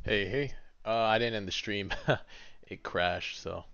Hey, hey. I didn't end the stream. It crashed, so.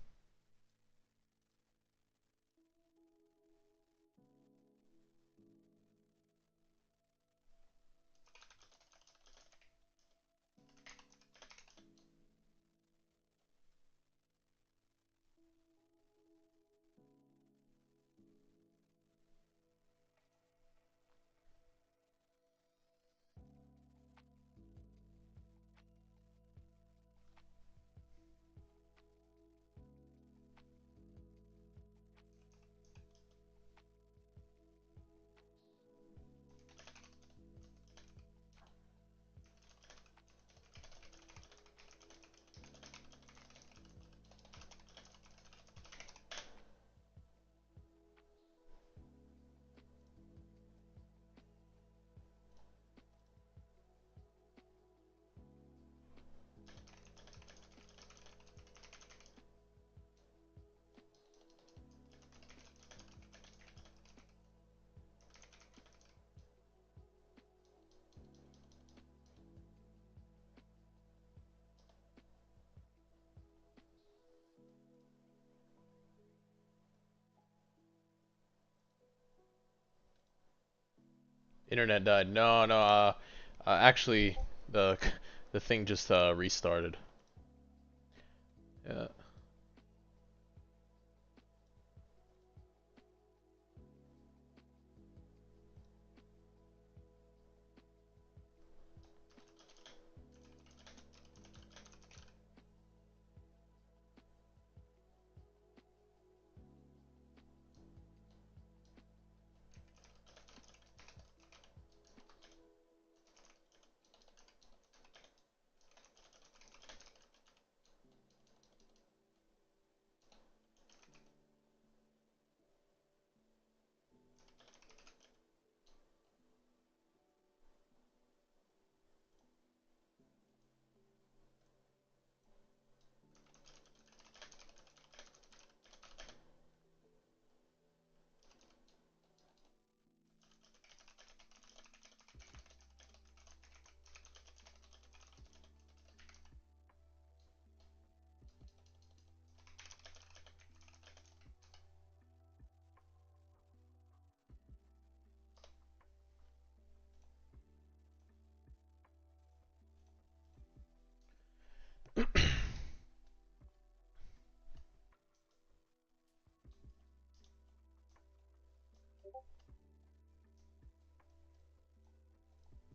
Internet died. No, no. Actually, the the thing just restarted. Yeah.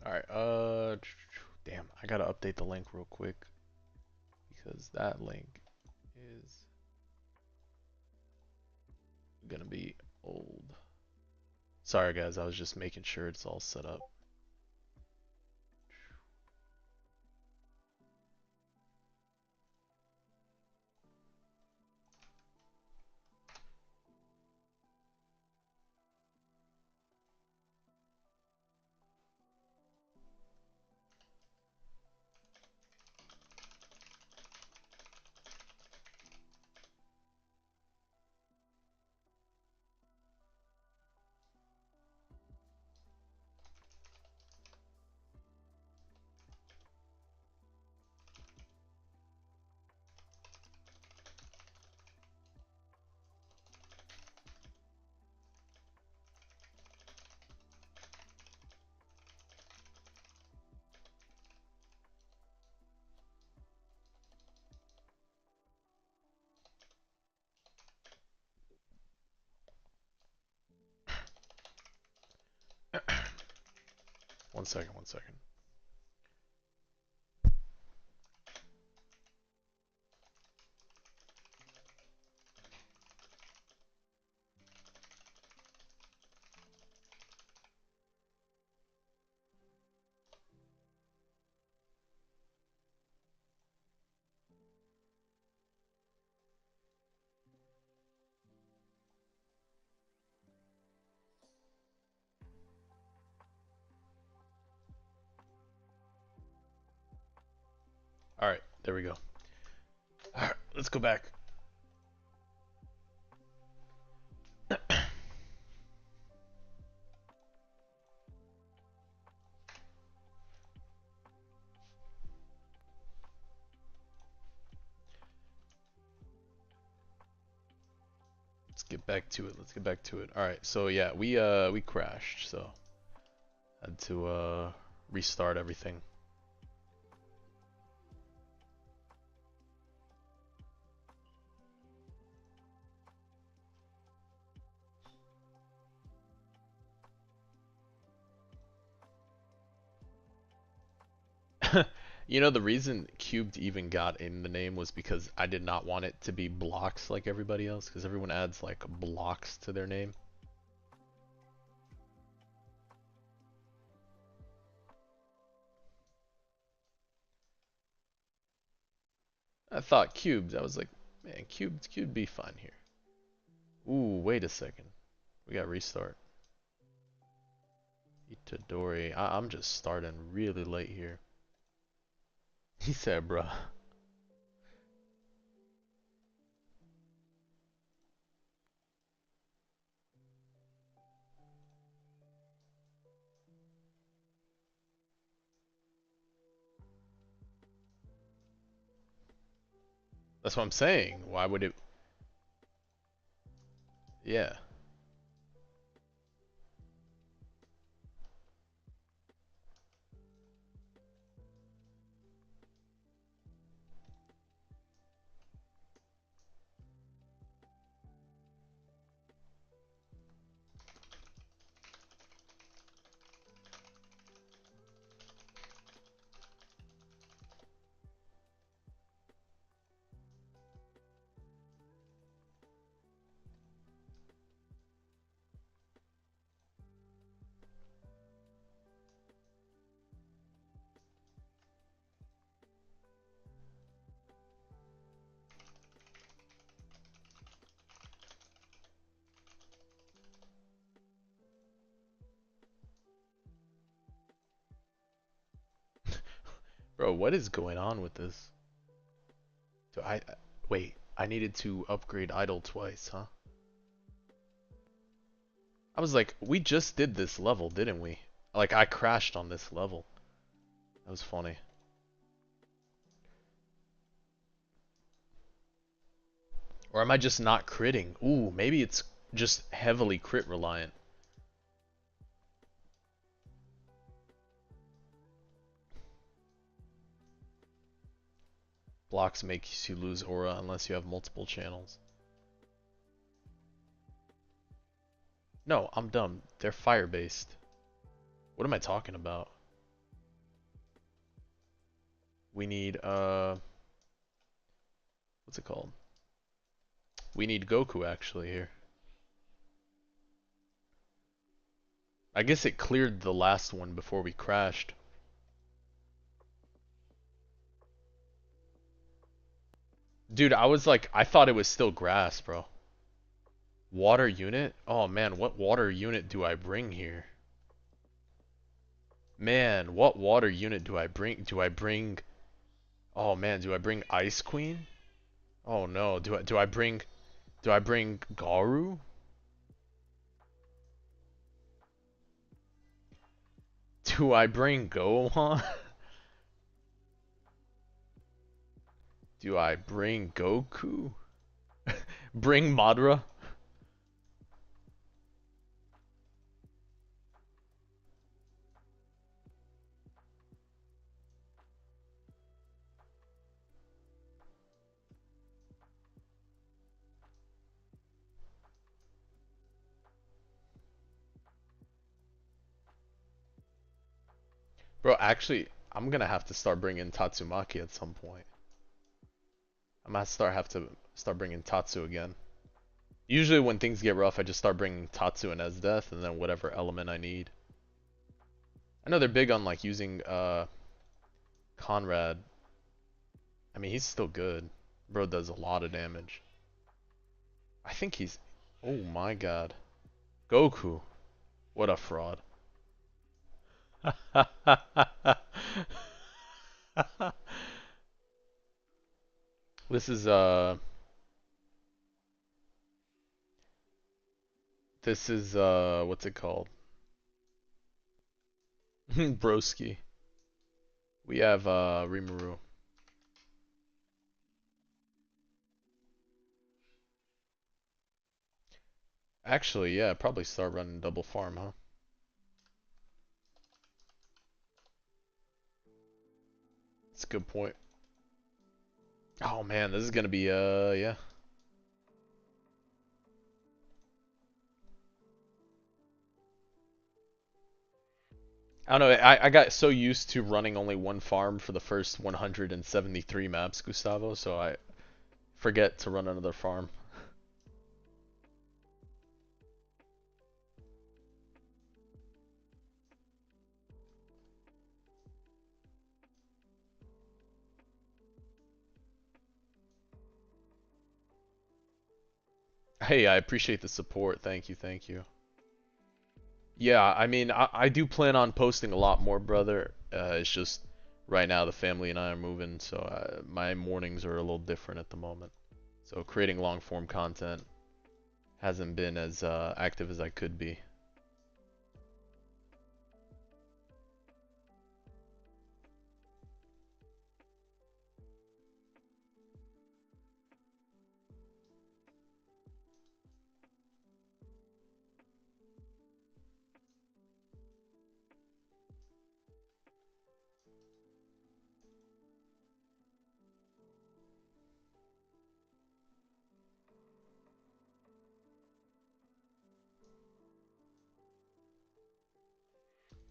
All right. Damn. I gotta update the link real quick because that link is gonna be old. Sorry, guys. I was just making sure it's all set up. One second. One second. There we go. Alright, let's go back. Let's get back to it. Let's get back to it. Alright, so yeah, we crashed, so had to restart everything. You know, the reason cubed even got in the name was because I did not want it to be blocks like everybody else, because everyone adds like blocks to their name. I thought cubed. I was like, man, cubed be fine here. Ooh, wait a second. We got restart. Itadori. I'm just starting really late here. He said, bruh. That's what I'm saying. Why would it? Yeah. Bro, what is going on with this? Do I wait? I needed to upgrade idle twice, huh? I was like, we just did this level, didn't we? Like, I crashed on this level. That was funny. Or am I just not critting? Ooh, maybe it's just heavily crit reliant. Blocks makes you lose aura unless you have multiple channels. No, I'm dumb. They're fire based. What am I talking about? We need what's it called? We need Goku actually here. I guess it cleared the last one before we crashed. Dude, I was like, I thought it was still grass, bro. Water unit? Oh man, what water unit do I bring here? Man, what water unit do I bring? Oh man, do I bring Ice Queen? Oh no, do I bring Garu? Do I bring Gohan? Do I bring Goku? Bring Madara? Bro, actually, I'm gonna have to start bringing Tatsumaki at some point. I might have to start bringing Tatsu again. Usually when things get rough, I just start bringing Tatsu and Esdeath, and then whatever element I need. I know they're big on like using Conrad. I mean, he's still good. Bro does a lot of damage. I think he's... Oh my god. Goku. What a fraud. This is what's it called? Broski. We have Rimuru. Actually, yeah, probably start running double farm, huh? That's a good point. Oh man, this is gonna be yeah. I don't know. I got so used to running only one farm for the first 173 maps, Gustavo, so I forget to run another farm. Hey, I appreciate the support. Thank you, thank you. Yeah, I mean, I do plan on posting a lot more, brother. It's just right now the family and I are moving, so my mornings are a little different at the moment. So creating long form content hasn't been as active as I could be.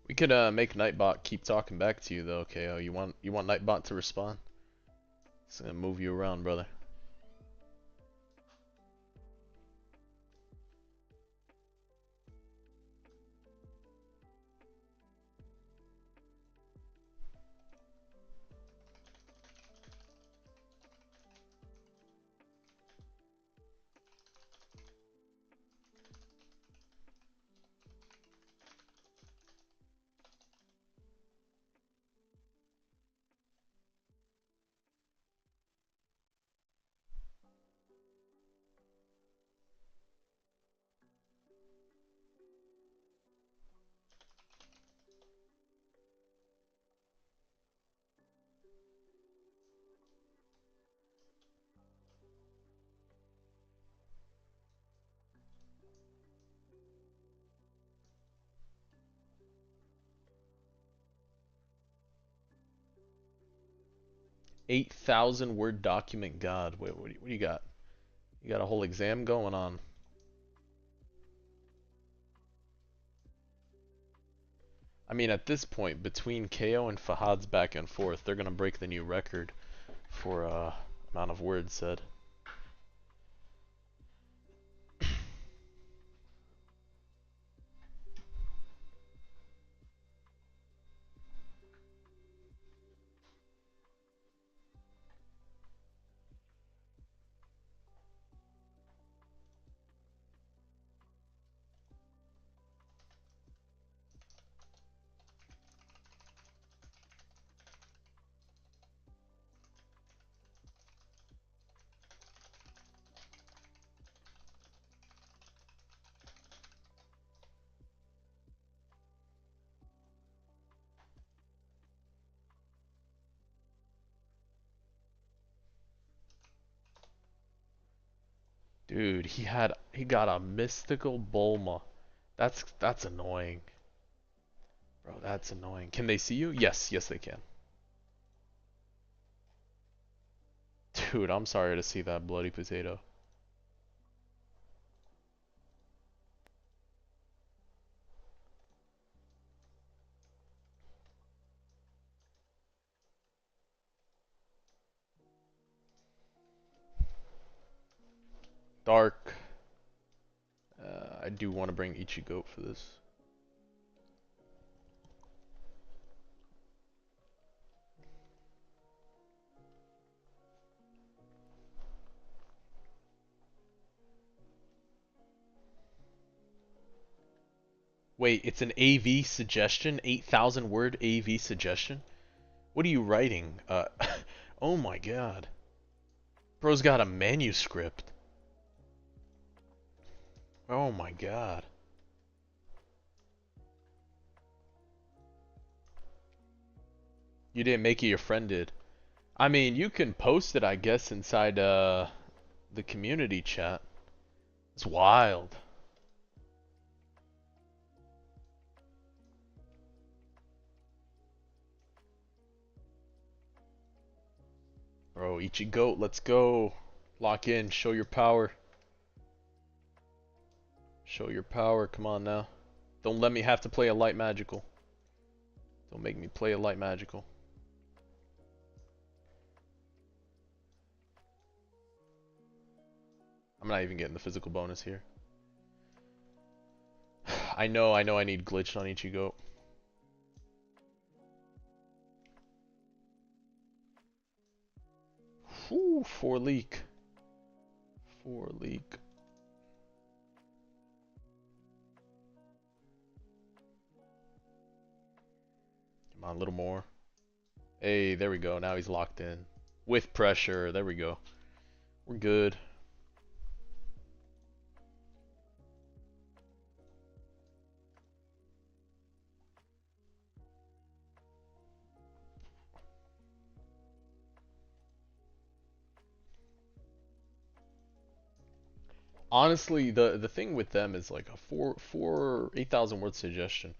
We could make Nightbot keep talking back to you though, KO. You want Nightbot to respond? It's gonna move you around, brother. 8,000 word document. God, wait, what do you got? You got a whole exam going on. I mean, at this point, between KO and Fahad's back and forth, they're gonna break the new record for amount of words said. Dude, he got a mystical Bulma. That's annoying. Bro, that's annoying. Can they see you? Yes, yes they can. Dude, I'm sorry to see that bloody potato. Dark. I do want to bring Ichigo for this. Wait, it's an AV suggestion? 8,000 word AV suggestion? What are you writing? Oh my god. Bro's got a manuscript. Oh my god. You didn't make it, your friend did. I mean, you can post it, I guess, inside the community chat. It's wild. Bro, Ichi Goat, let's go. Lock in, show your power. Show your power, come on now. Don't let me have to play a light magical. Don't make me play a light magical. I'm not even getting the physical bonus here. I know I need glitched on Ichigo. Whew, 4 leak. 4 leak. Come on, a little more. Hey, there we go. Now he's locked in. With pressure. There we go. We're good. Honestly, the thing with them is like a 8,000 word suggestion.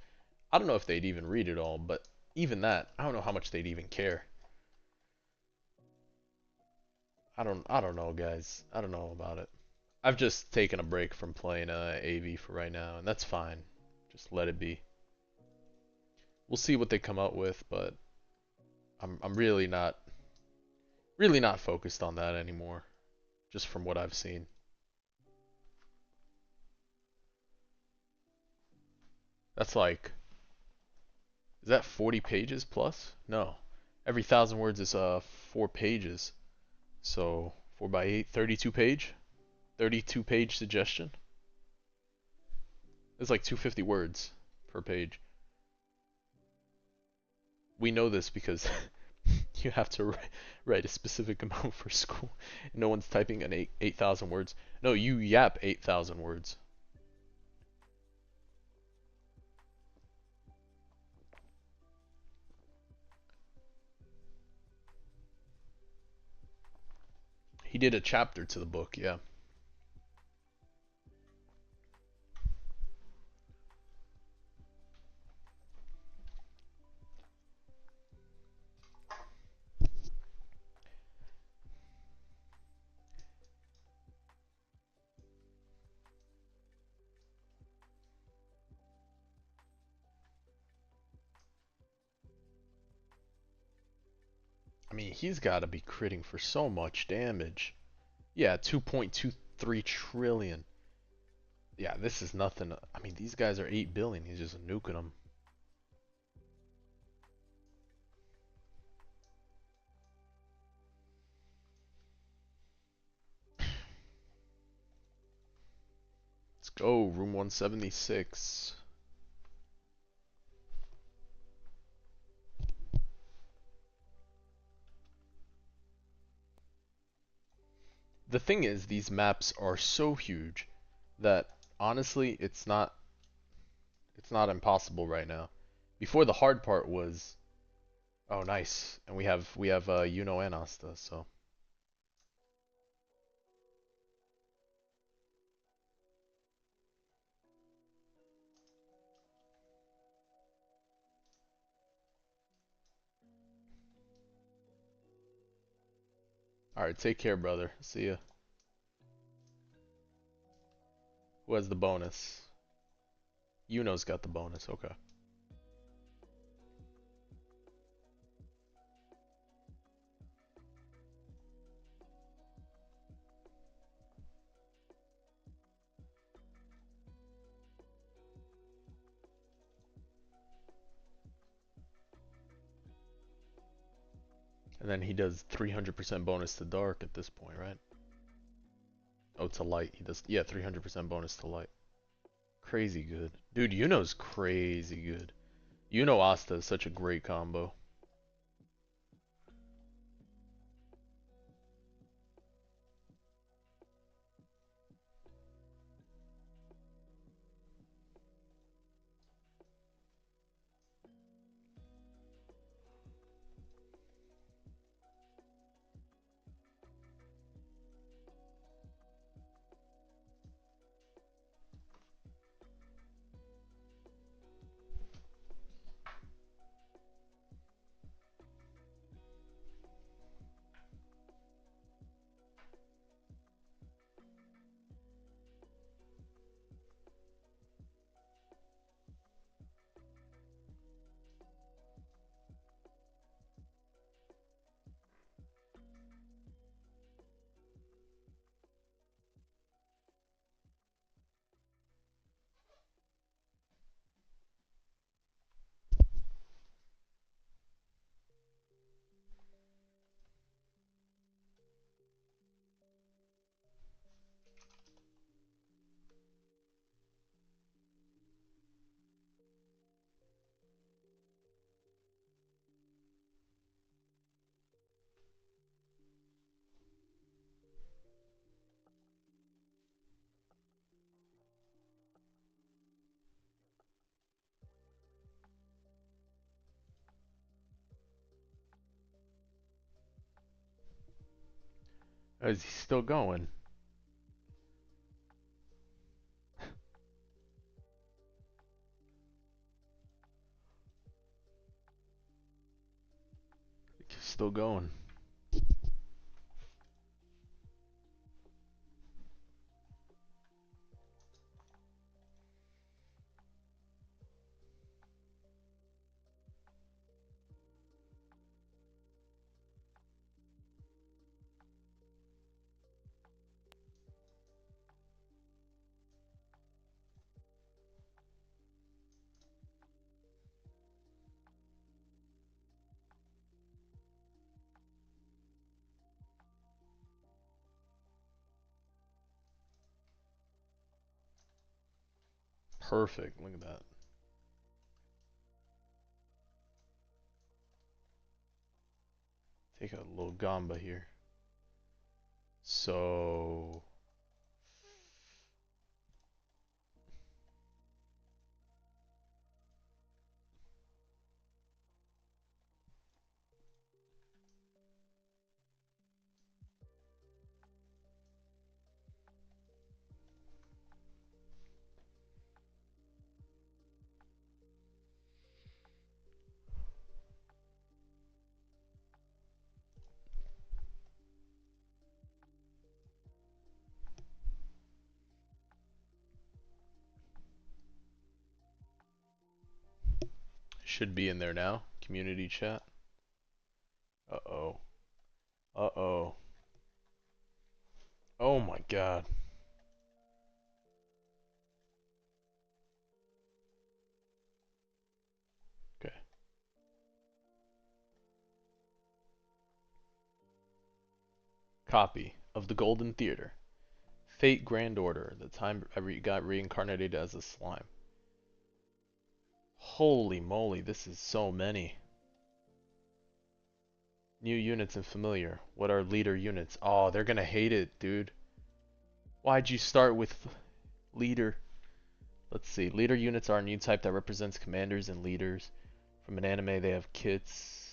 I don't know if they'd even read it all, but even that, I don't know how much they'd even care. I don't know, guys. I don't know about it. I've just taken a break from playing AV for right now, and that's fine. Just let it be. We'll see what they come out with, but I'm really not focused on that anymore, just from what I've seen. That's like, is that 40 pages plus? No. Every 1,000 words is 4 pages. So 4 by 8, 32 page? 32 page suggestion? It's like 250 words per page. We know this because you have to write a specific amount for school. No one's typing an 8,000 words. No, you yap 8,000 words. He did a chapter to the book, yeah. I mean, he's got to be critting for so much damage. Yeah, 2.23 trillion. Yeah, this is nothing. I mean, these guys are 8 billion. He's just nuking them. Let's go, room 176. The thing is, these maps are so huge that honestly, it's not impossible right now. Before, the hard part was, oh nice, and we have Yuno and Asta, so all right, take care, brother. See ya. Who has the bonus? Yuno's got the bonus. Okay. And then he does 300% bonus to dark at this point, right? Oh, to light. He does, yeah, 300% bonus to light. Crazy good. Dude, Yuno's crazy good. Yuno Asta is such a great combo. Is he still going? He's still going. Perfect. Look at that. Take a little Gamba here. So should be in there now. Community chat. Uh-oh. Uh-oh. Oh my god. Okay. Copy of the Golden Theater. Fate Grand Order. The time I got reincarnated as a slime. Holy moly, this is so many. New units and familiar. What are leader units? Oh, they're gonna hate it, dude. Why'd you start with leader? Let's see. Leader units are a new type that represents commanders and leaders. From an anime, they have kits.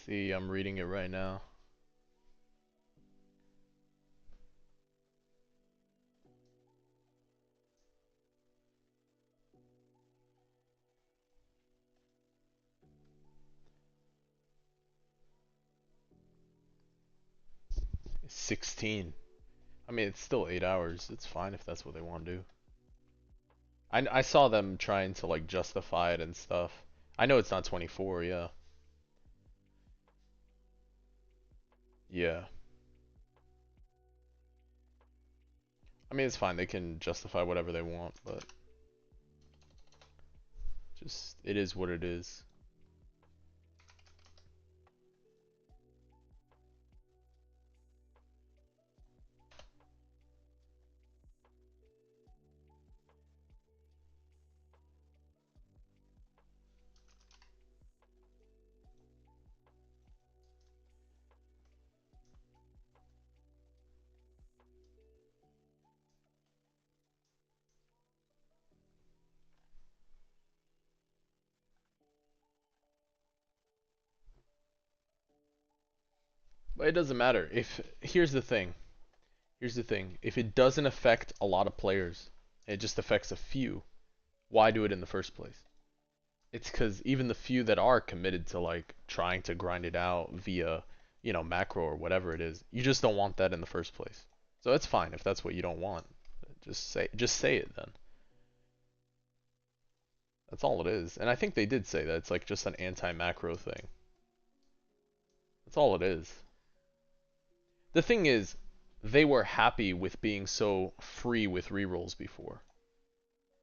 See, I'm reading it right now. It's 16. I mean, it's still 8 hours. It's fine if that's what they want to do. I saw them trying to like justify it and stuff. I know it's not 24, yeah. Yeah. I mean, it's fine. They can justify whatever they want, but just it is what it is. But it doesn't matter. If here's the thing. Here's the thing. If it doesn't affect a lot of players, it just affects a few, why do it in the first place? It's because even the few that are committed to like trying to grind it out via, macro or whatever it is, you just don't want that in the first place. So it's fine if that's what you don't want. Just say it then. That's all it is. And I think they did say that it's like just an anti-macro thing. That's all it is. The thing is, they were happy with being so free with rerolls before.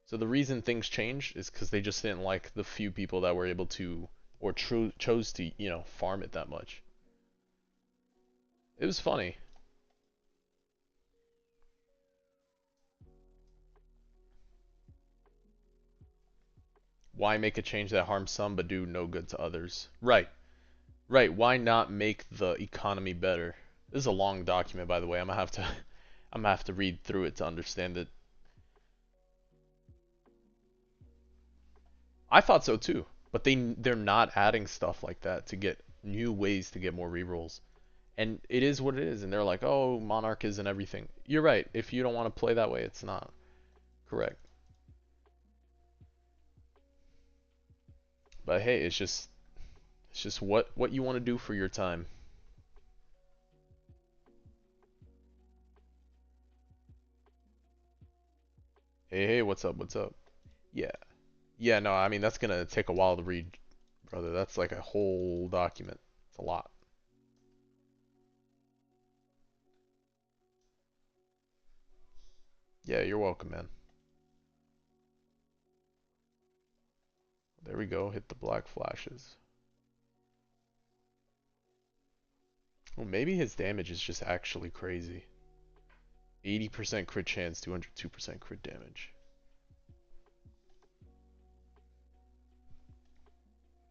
So the reason things changed is because they just didn't like the few people that were able to or chose to, farm it that much. It was funny. Why make a change that harms some but do no good to others? Right. Right. Why not make the economy better? This is a long document, by the way. I'm gonna have to read through it to understand it. I thought so too, but they're not adding stuff like that to get new ways to get more rerolls. And it is what it is. And they're like, oh, Monarch isn't everything. You're right. If you don't want to play that way, it's not. Correct. But hey, it's just what you want to do for your time. Hey, hey, what's up? What's up? Yeah. Yeah, no, I mean that's gonna take a while to read, brother. That's like a whole document. It's a lot. Yeah, you're welcome, man. There we go. Hit the black flashes. Well, maybe his damage is just actually crazy. 80% crit chance, 202% crit damage.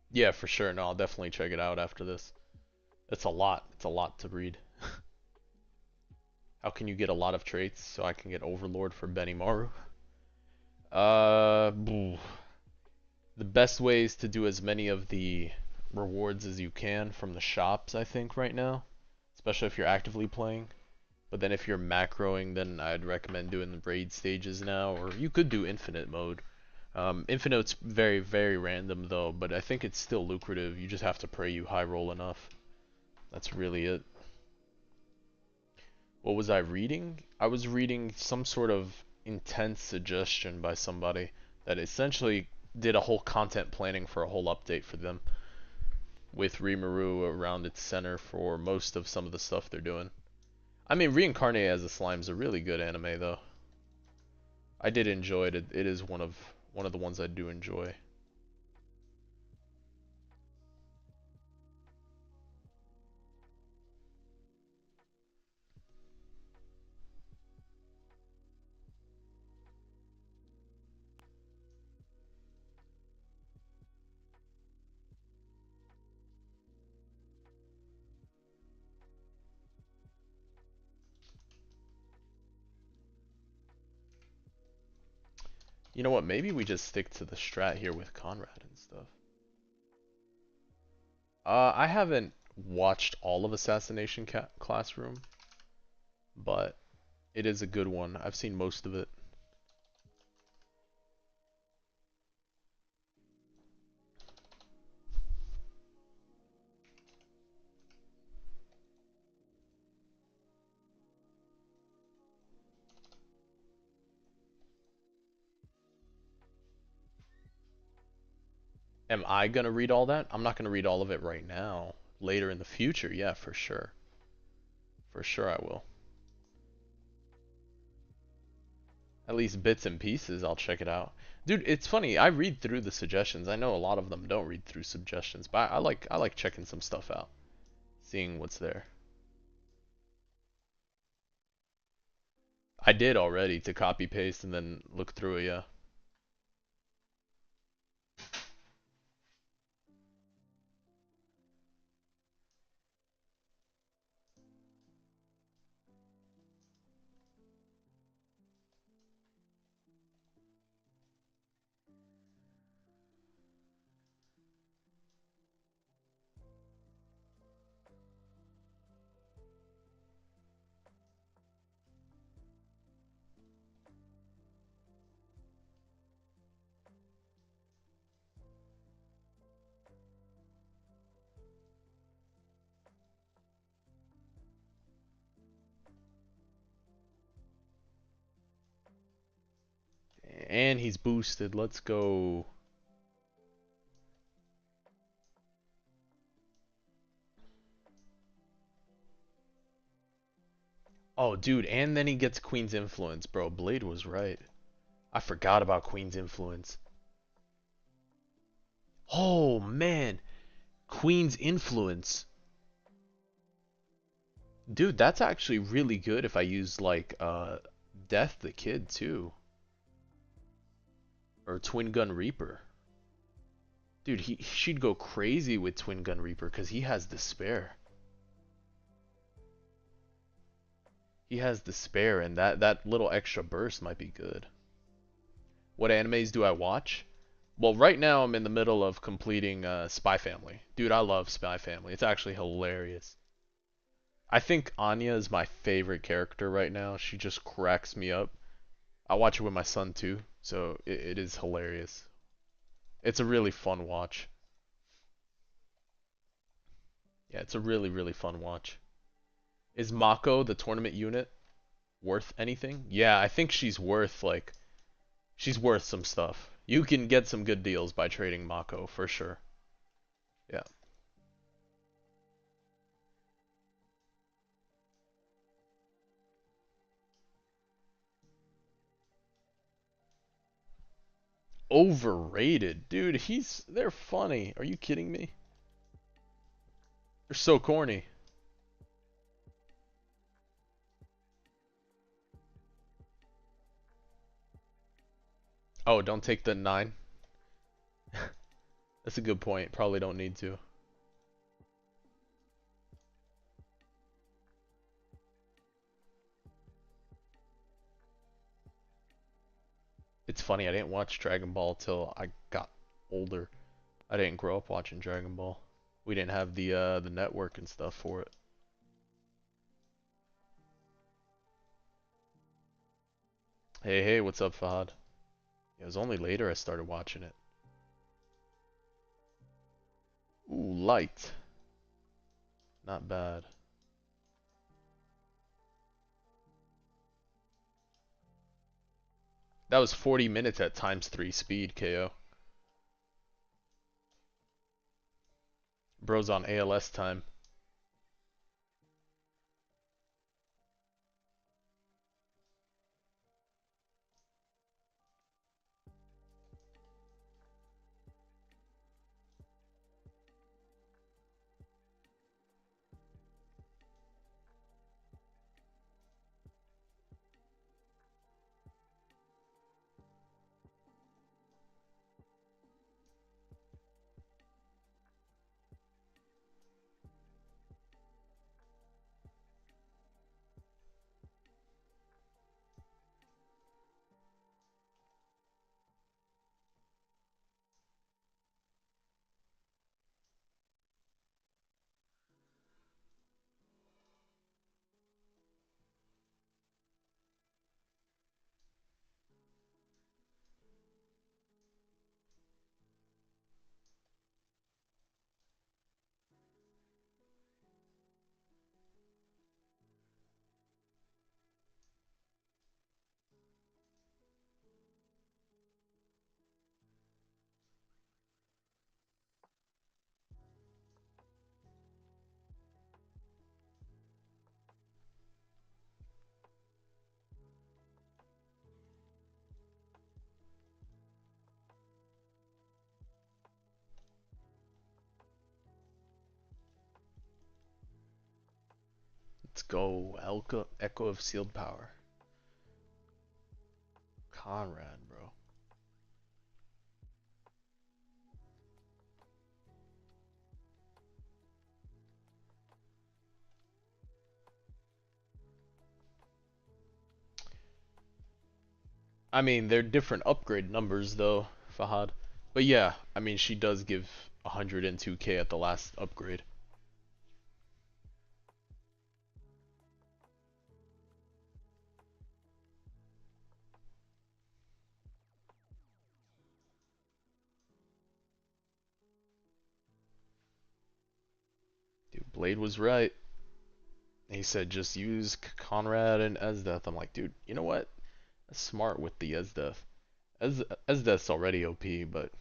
Yeah, for sure. No, I'll definitely check it out after this. It's a lot. It's a lot to read. How can you get a lot of traits so I can get Overlord for Benimaru? The best way is to do as many of the rewards as you can from the shops, I think, right now. Especially if you're actively playing. But then if you're macroing, then I'd recommend doing the raid stages now, or you could do infinite mode. Infinite's very, very random though, but I think it's still lucrative. You just have to pray you high roll enough. That's really it. What was I reading? I was reading some sort of intense suggestion by somebody that essentially did a whole content planning for a whole update for them with Rimuru around its center for most of some of the stuff they're doing. I mean, Reincarnate as a Slime's a really good anime though. I did enjoy it. It is one of the ones I do enjoy. You know what? Maybe we just stick to the strat here with Conrad and stuff. I haven't watched all of Assassination Classroom, but it is a good one. I've seen most of it. Am I gonna read all that? I'm not gonna read all of it right now. Later in the future, yeah, for sure. For sure I will. At least bits and pieces, I'll check it out. Dude, it's funny, I read through the suggestions. I know a lot of them don't read through suggestions, but I like checking some stuff out. Seeing what's there. I did already to copy paste and then look through it, yeah. And he's boosted. Let's go. Oh, dude, and then he gets Queen's Influence, bro. Blade was right. I forgot about Queen's Influence. Oh, man. Queen's Influence. Dude, that's actually really good if I use, like, Death the Kid, too. Or Twin Gun Reaper. Dude, she'd go crazy with Twin Gun Reaper because he has Despair. He has Despair, and that little extra burst might be good. What animes do I watch? Well, right now I'm in the middle of completing Spy Family. Dude, I love Spy Family. It's actually hilarious. I think Anya is my favorite character right now. She just cracks me up. I watch it with my son too, so it is hilarious. It's a really fun watch. Yeah, it's a really, really fun watch. Is Mako, the tournament unit, worth anything? Yeah, I think she's worth some stuff. You can get some good deals by trading Mako for sure. Yeah. Overrated, dude. They're funny. Are you kidding me? They're so corny. Oh, don't take the 9. That's a good point. Probably don't need to. It's funny, I didn't watch Dragon Ball till I got older. I didn't grow up watching Dragon Ball. We didn't have the network and stuff for it. Hey, hey, what's up, Fahad? It was only later I started watching it. Ooh, light. Not bad. That was 40 minutes at times 3 speed, KO. Bro's on ALS time. Let's go. Echo of Sealed Power. Conrad, bro. I mean, they're different upgrade numbers though, Fahad. But yeah, I mean, she does give 102k at the last upgrade. Dude, Blade was right. He said just use Conrad and Esdeath. I'm like, dude, you know what? That's smart with the Esdeath. Esdeath's already OP, but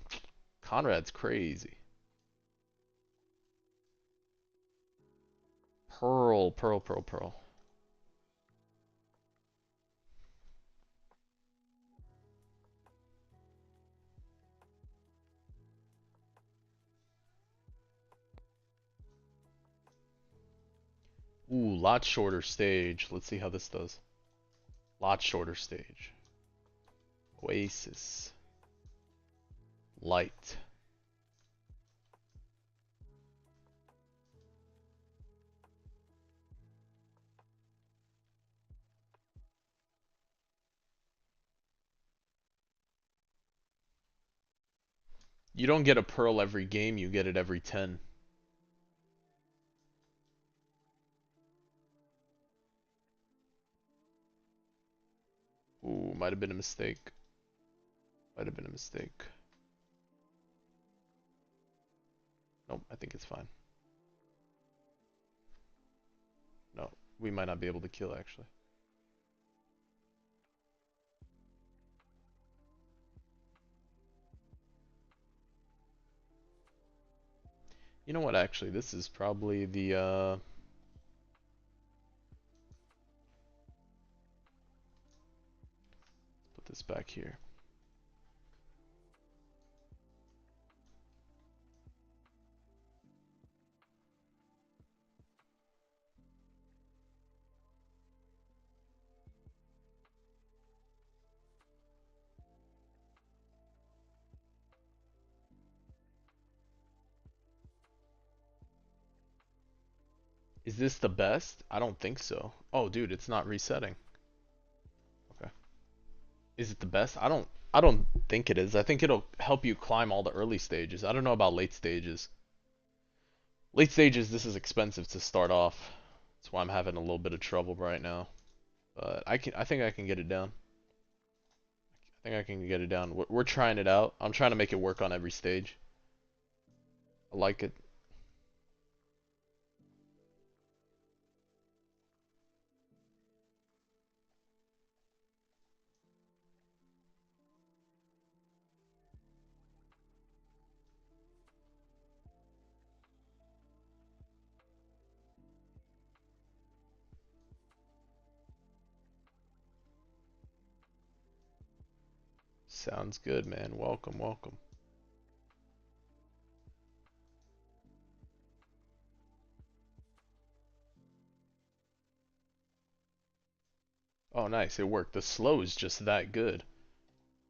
Conrad's crazy. Pearl, Pearl, Pearl, Pearl. Ooh, lot shorter stage. Let's see how this does. Lot shorter stage. Oasis. Light. You don't get a pearl every game, you get it every 10. Ooh, might have been a mistake. Might have been a mistake. Nope, I think it's fine. No, we might not be able to kill actually. You know what, actually, this is probably the, put this back here. Is this the best? I don't think so. Oh, dude, it's not resetting. Okay. Is it the best? I don't think it is. I think it'll help you climb all the early stages. I don't know about late stages. Late stages, this is expensive to start off. That's why I'm having a little bit of trouble right now. But I think I can get it down. I think I can get it down. We're trying it out. I'm trying to make it work on every stage. I like it. Sounds good, man. Welcome, welcome. Oh, nice. It worked. The slow is just that good.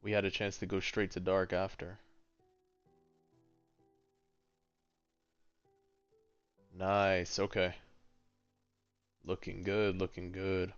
We had a chance to go straight to dark after. Nice. Okay. Looking good, looking good.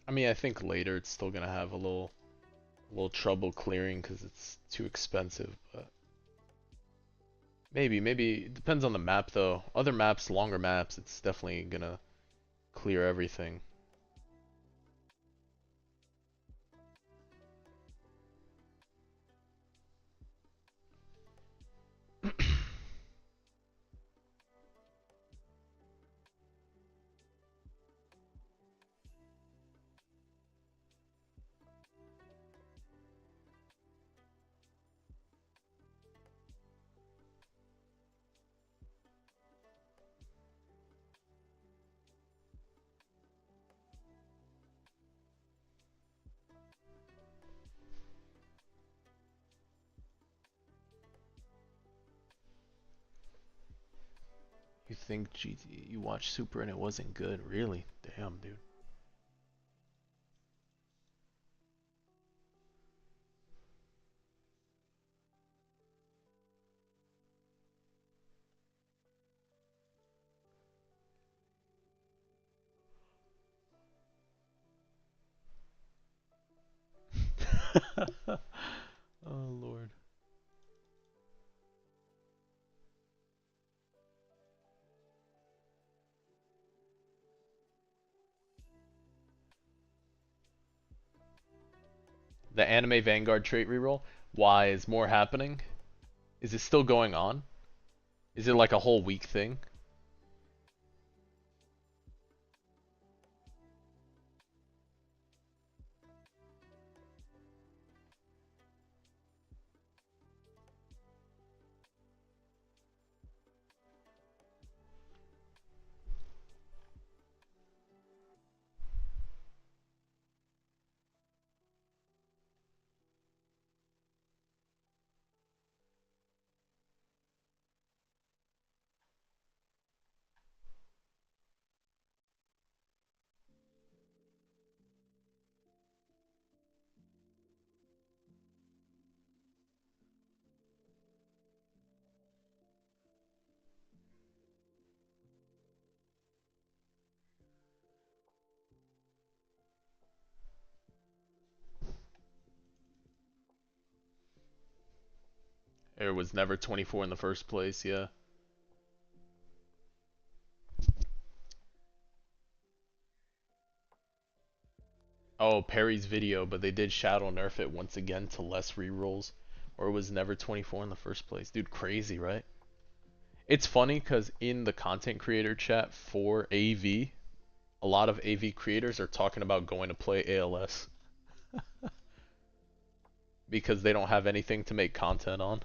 I mean, I think later it's still gonna have a little trouble clearing because it's too expensive, but maybe it depends on the map though. Other maps, longer maps, it's definitely gonna clear everything. think GT you watched Super and it wasn't good. Really? Damn, dude. Oh Lord. The Anime Vanguard trait reroll. Why is more happening? Is it still going on? Is it like a whole week thing? It was never 24 in the first place, yeah. Oh, Perry's video, but they did shadow nerf it once again to less rerolls. Or it was never 24 in the first place. Dude, crazy, right? It's funny because in the content creator chat for AV, a lot of AV creators are talking about going to play ALS because they don't have anything to make content on.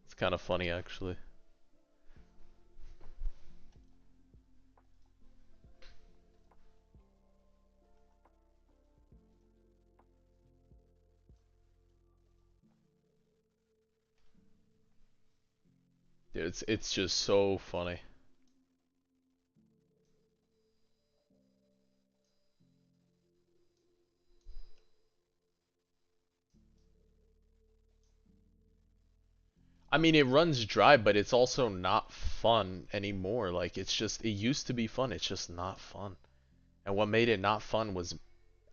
It's kind of funny, actually. Dude, it's just so funny. I mean, it runs dry, but it's also not fun anymore. Like, it's just, it used to be fun, it's just not fun. And what made it not fun was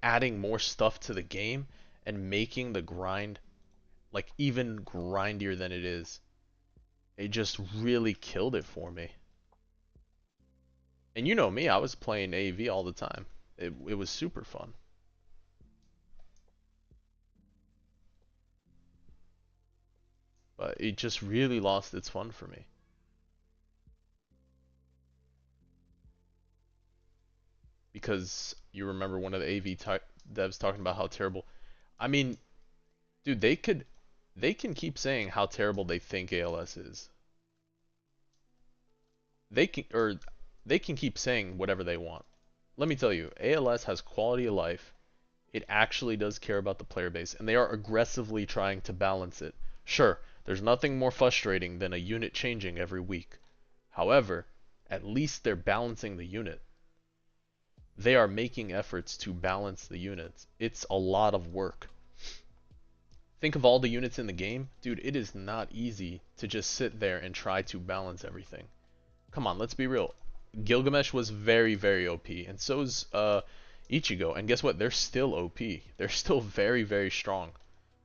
adding more stuff to the game and making the grind, like, even grindier than it is. It just really killed it for me. And you know me, I was playing AV all the time. It was super fun. But it just really lost its fun for me. Because you remember one of the AV devs talking about how terrible. I mean, dude, they can keep saying how terrible they think ALS is. They can keep saying whatever they want. Let me tell you, ALS has quality of life. It actually does care about the player base, and they are aggressively trying to balance it. Sure, there's nothing more frustrating than a unit changing every week. However, at least they're balancing the unit. They are making efforts to balance the units. It's a lot of work. Think of all the units in the game. Dude, it is not easy to just sit there and try to balance everything. Come on, let's be real. Gilgamesh was very, very OP, and so is Ichigo. And guess what? They're still OP. They're still very, very strong.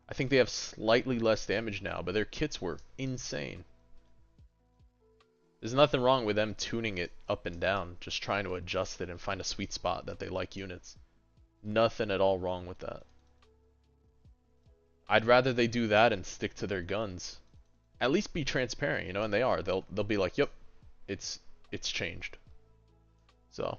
I think they have slightly less damage now, but their kits were insane. There's nothing wrong with them tuning it up and down, just trying to adjust it and find a sweet spot that they like units. Nothing at all wrong with that. I'd rather they do that and stick to their guns. At least be transparent, you know, and they are. They'll be like, "Yep, it's changed." So,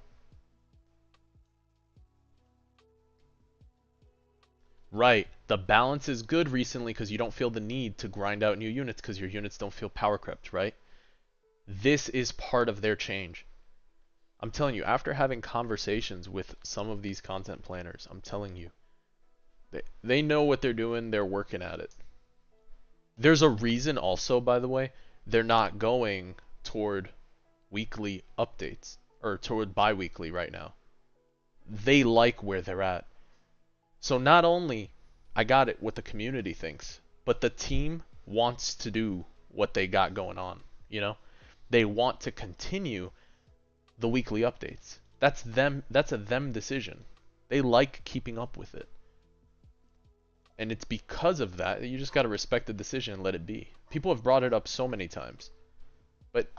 right. The balance is good recently because you don't feel the need to grind out new units because your units don't feel power crept, right? This is part of their change. I'm telling you, after having conversations with some of these content planners, I'm telling you, they know what they're doing, they're working at it. There's a reason also, by the way, they're not going toward weekly updates or toward bi-weekly right now. They like where they're at. So not only I got it what the community thinks, but the team wants to do what they got going on, you know? They want to continue the weekly updates. That's a them decision. They like keeping up with it. And it's because of that you just got to respect the decision and let it be. People have brought it up so many times. But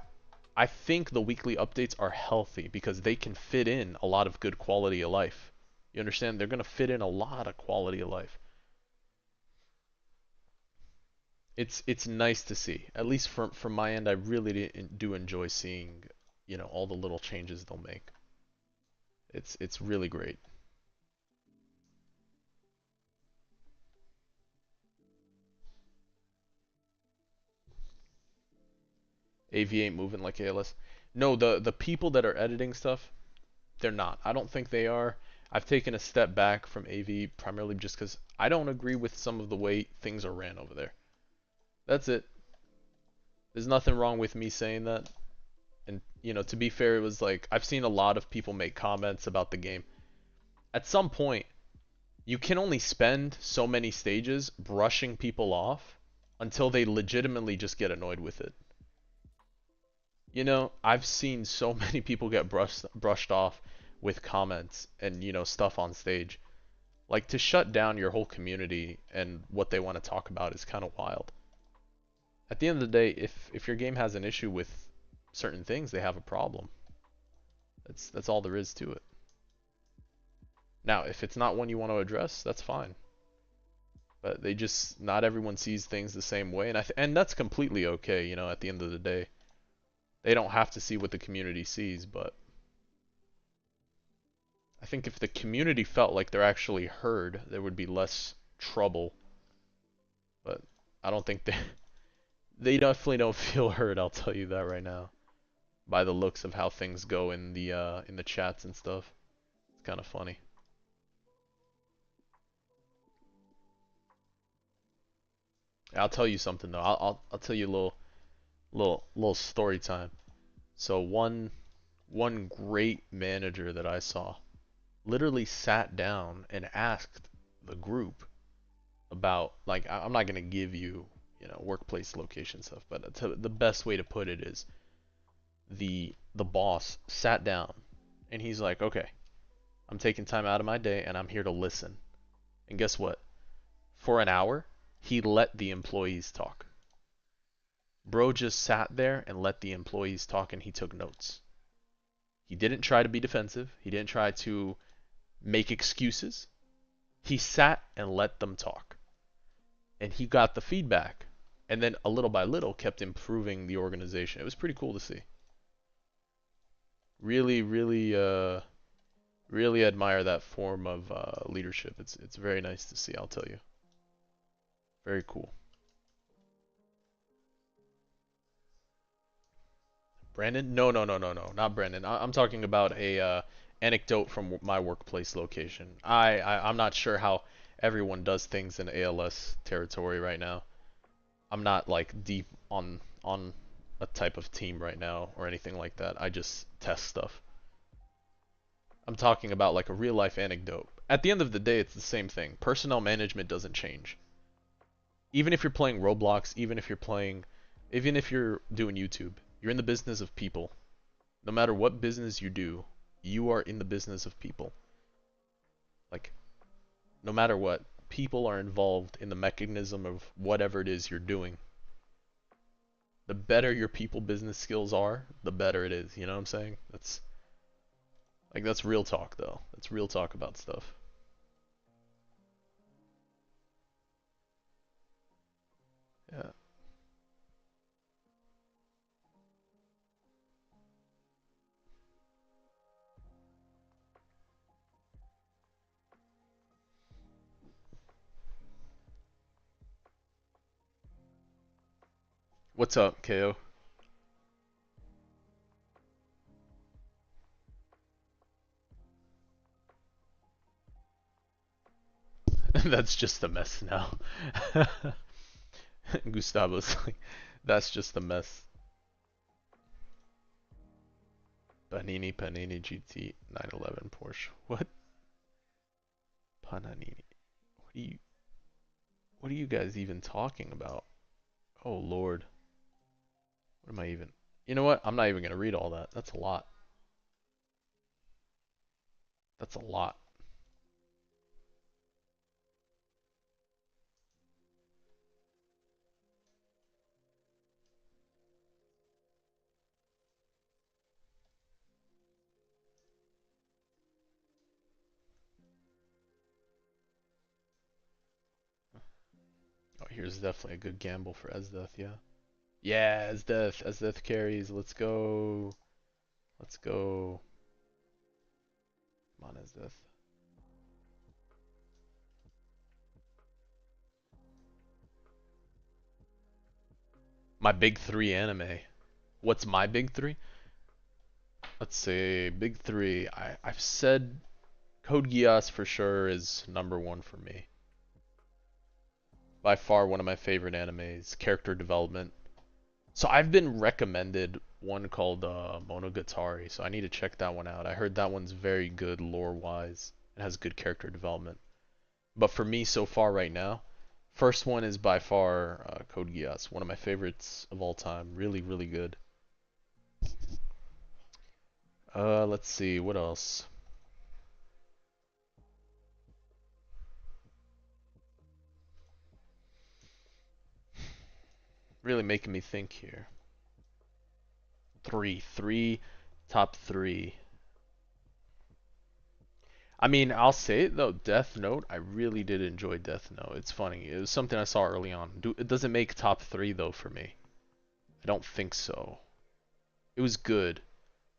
I think the weekly updates are healthy because they can fit in a lot of good quality of life. You understand? They're going to fit in a lot of quality of life. It's nice to see. At least from my end, I really do enjoy seeing, all the little changes they'll make. It's really great. AV ain't moving like ALS. No, the people that are editing stuff, they're not. I don't think they are. I've taken a step back from AV primarily just because I don't agree with some of the way things are ran over there. That's it. There's nothing wrong with me saying that. And, to be fair, it was like, I've seen a lot of people make comments about the game. At some point, you can only spend so many stages brushing people off until they legitimately just get annoyed with it. I've seen so many people get brushed off with comments and, stuff on stage. Like, to shut down your whole community and what they want to talk about is kind of wild. At the end of the day, if your game has an issue with certain things, they have a problem. That's all there is to it. Now, if it's not one you want to address, that's fine. But not everyone sees things the same way, and that's completely okay, at the end of the day. They don't have to see what the community sees, but I think if the community felt like they're actually heard, there would be less trouble. But I don't think they definitely don't feel heard, I'll tell you that right now. By the looks of how things go in the chats and stuff. It's kind of funny. I'll tell you something though. I'll tell you a little story time. So one great manager that I saw literally sat down and asked the group about, like, I'm not gonna give you workplace location stuff, but the best way to put it is the boss sat down and he's like, okay, I'm taking time out of my day and I'm here to listen. And guess what? For an hour, he let the employees talk. Bro just sat there and let the employees talk and he took notes. He didn't try to be defensive. He didn't try to make excuses. He sat and let them talk. And he got the feedback. And then a little by little kept improving the organization. It was pretty cool to see. Really, really admire that form of leadership. It's very nice to see, I'll tell you. Very cool. Brandon? No, no, no, no, no, not Brandon. I'm talking about a anecdote from my workplace location. I'm not sure how everyone does things in ALS territory right now. I'm not like deep on a type of team right now or anything like that. I just test stuff. I'm talking about like a real life anecdote. At the end of the day, it's the same thing. Personnel management doesn't change. Even if you're playing Roblox, even if you're doing YouTube, you're in the business of people. No matter what business you do, you are in the business of people. Like, no matter what, people are involved in the mechanism of whatever it is you're doing. The better your people business skills are, the better it is. You know what I'm saying? That's real talk though. That's real talk about stuff. Yeah. What's up, KO? That's just a mess now. Gustavo's like, that's just a mess. Panini GT 911 Porsche. What? Panini. What are you? What are you guys even talking about? Oh Lord. What am I even? You know what? I'm not even gonna read all that. That's a lot. That's a lot. Oh, here's definitely a good gamble for Esdeath, yeah. Yeah, Esdeath. Esdeath carries. Let's go. Let's go. Come on, Esdeath. My big three anime. What's my big three? Let's see. Big three. I've said Code Geass for sure is number one for me. By far one of my favorite animes. Character development. So I've been recommended one called Monogatari, so I need to check that one out. I heard that one's very good lore-wise. It has good character development. But for me so far right now, first one is by far Code Geass, one of my favorites of all time. Really, really good. Let's see, what else? Really making me think here. Three, top three. I mean, I'll say it though, Death Note, I really did enjoy Death Note. It's funny. It was something I saw early on. It doesn't make top three though for me. I don't think so. It was good.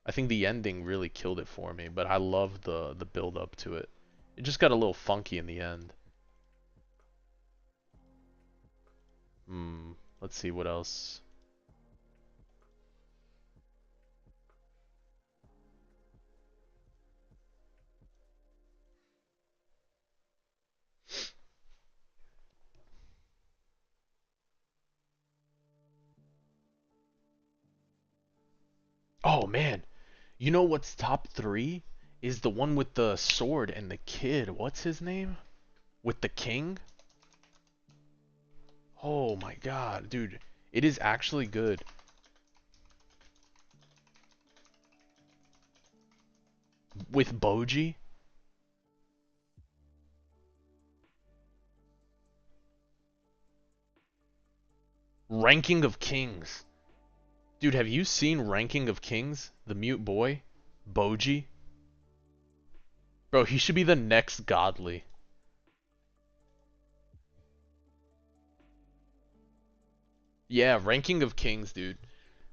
I think the ending really killed it for me, but I loved the build up to it. It just got a little funky in the end. Hmm. Let's see what else. Oh man, you know what's top three? Is the one with the sword and the kid. What's his name? With the king? Oh my god, dude. It is actually good. With Boji? Ranking of Kings. Dude, have you seen Ranking of Kings? The mute boy? Boji? Bro, he should be the next godly. Yeah, Ranking of Kings, dude.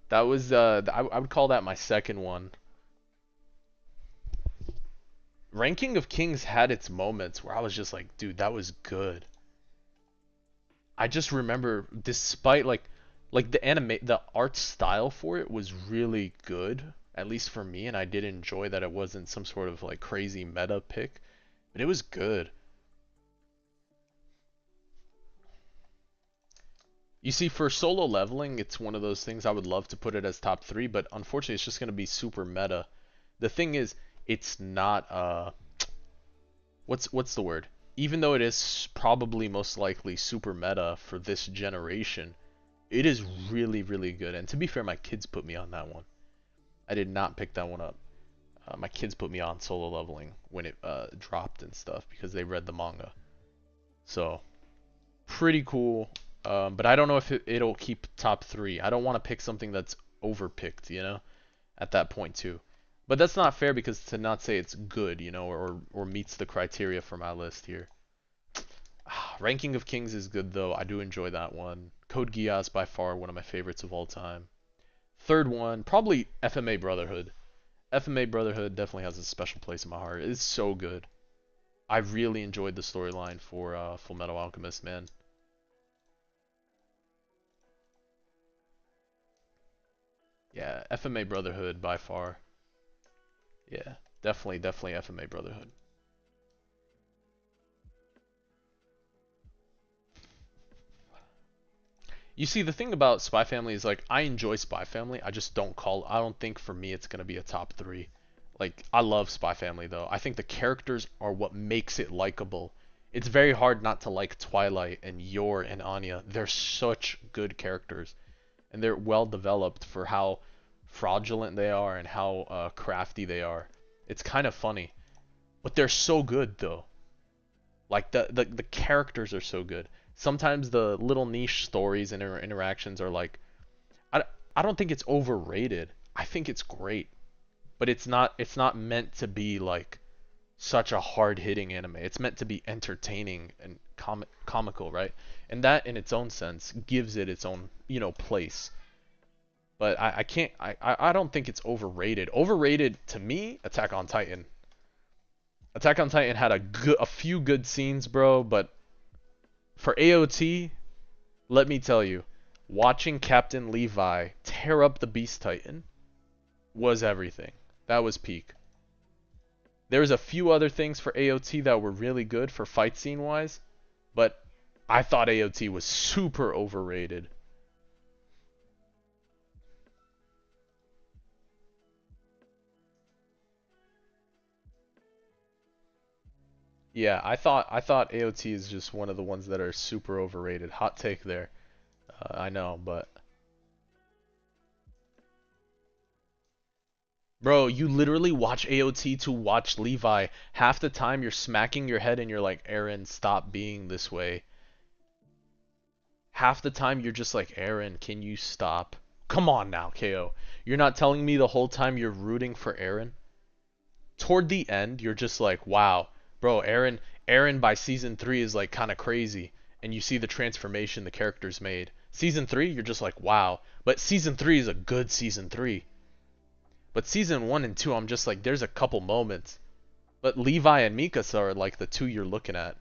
That was I would call that my second one. Ranking of Kings had its moments where I was just like, dude, that was good. I just remember despite like the art style for it was really good, at least for me, and I did enjoy that it wasn't some sort of like crazy meta pick, but it was good. You see, for solo leveling, it's one of those things I would love to put it as top three, but unfortunately, it's just going to be super meta. The thing is, it's not what's the word? Even though it is probably most likely super meta for this generation, it is really really good. And to be fair, my kids put me on that one. I did not pick that one up. My kids put me on solo leveling when it dropped and stuff because they read the manga. So pretty cool. But I don't know if it'll keep top three. I don't want to pick something that's overpicked, you know, at that point too. But that's not fair because to not say it's good, you know, or meets the criteria for my list here. Ranking of Kings is good though. I do enjoy that one. Code Geass by far one of my favorites of all time. Third one, probably FMA Brotherhood. FMA Brotherhood definitely has a special place in my heart. It's so good. I really enjoyed the storyline for Full Metal Alchemist, man. Yeah, FMA Brotherhood by far. Yeah, definitely FMA Brotherhood. You see, the thing about Spy Family is like I enjoy Spy Family. I don't think for me it's gonna be a top three. Like I love Spy Family though. I think the characters are what makes it likable. It's very hard not to like Twilight and Yor and Anya. They're such good characters, and they're well developed for how fraudulent they are and how crafty they are. It's kind of funny, but they're so good though. Like the characters are so good. Sometimes the little niche stories and interactions are like I, I don't think it's overrated. I think it's great, but it's not meant to be like such a hard-hitting anime. It's meant to be entertaining and comical, right? And that in its own sense gives it its own, place. But I can't I don't think it's overrated. Overrated to me, Attack on Titan. Attack on Titan had a few good scenes, bro, but for AOT, let me tell you, watching Captain Levi tear up the Beast Titan was everything. That was peak. There's a few other things for AOT that were really good for fight scene wise, but I thought AOT was super overrated. Yeah, I thought AOT is just one of the ones that are super overrated. Hot take there. I know, but bro, you literally watch AOT to watch Levi. Half the time you're smacking your head and you're like, Aaron, stop being this way. Half the time you're just like, Aaron, can you stop? Come on now, KO. You're not telling me the whole time you're rooting for Aaron? Toward the end, you're just like, wow, bro, Aaron by season 3 is like kind of crazy. And you see the transformation the characters made. Season 3, you're just like, wow. But season 3 is a good season 3. But season 1 and 2, I'm just like, there's a couple moments. But Levi and Mikasa are like the two you're looking at.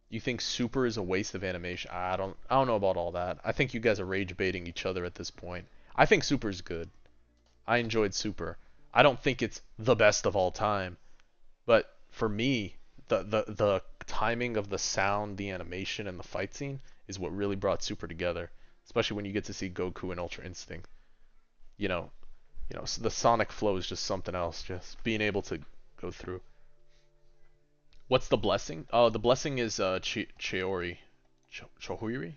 You think Super is a waste of animation? I don't know about all that. I think you guys are rage baiting each other at this point. I think Super's good. I enjoyed Super. I don't think it's the best of all time, but for me, the timing of the sound, the animation, and the fight scene is what really brought Super together. Especially when you get to see Goku and Ultra Instinct. You know, the sonic flow is just something else. Just being able to go through. What's the blessing? Oh, the blessing is Chiori, Chohuri.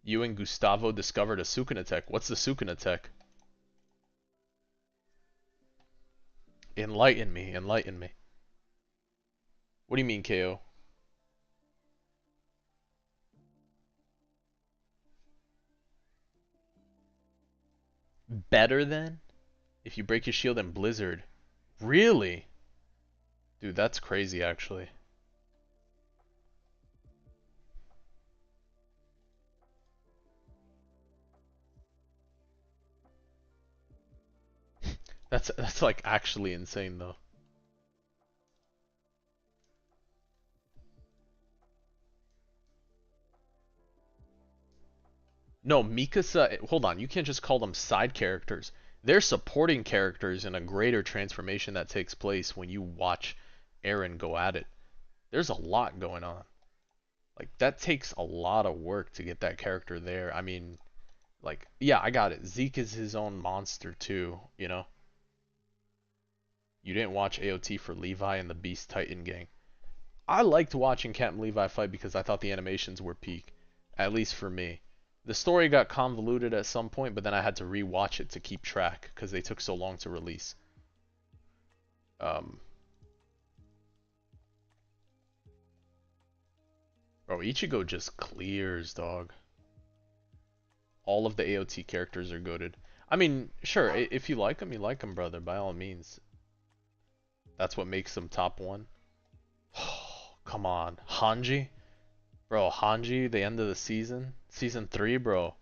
You and Gustavo discovered a Sukuna tech. What's the Sukuna tech? Enlighten me, enlighten me. What do you mean, KO? Better than? If you break your shield in Blizzard. Really? Dude, that's crazy actually. That's like actually insane though. No, Mikasa, hold on, you can't just call them side characters. They're supporting characters in a greater transformation that takes place when you watch Eren go at it. There's a lot going on. Like that takes a lot of work to get that character there. I mean, like yeah, I got it. Zeke is his own monster too. You didn't watch AOT for Levi and the Beast Titan gang. I liked watching Captain Levi fight because I thought the animations were peak, at least for me. The story got convoluted at some point, but then I had to rewatch it to keep track because they took so long to release. Um, Bro, Ichigo just clears, dog. All of the AOT characters are goated. I mean, sure, if you like them, you like them, brother, by all means. That's what makes them top one. Come on. Hanji? Bro, Hanji, the end of the season? Season 3, bro.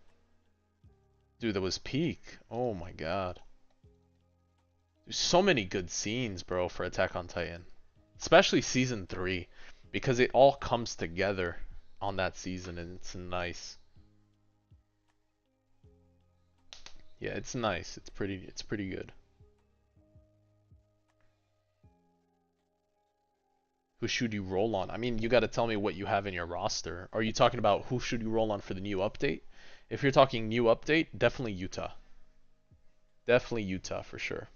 Dude, that was peak. Oh my god. There's so many good scenes, bro, for Attack on Titan. Especially season 3. Because it all comes together on that season and it's nice. Yeah, it's nice. It's pretty good. Who should you roll on? I mean, you got to tell me what you have in your roster. Are you talking about who should you roll on for the new update? If you're talking new update, definitely Utah. Definitely Utah for sure.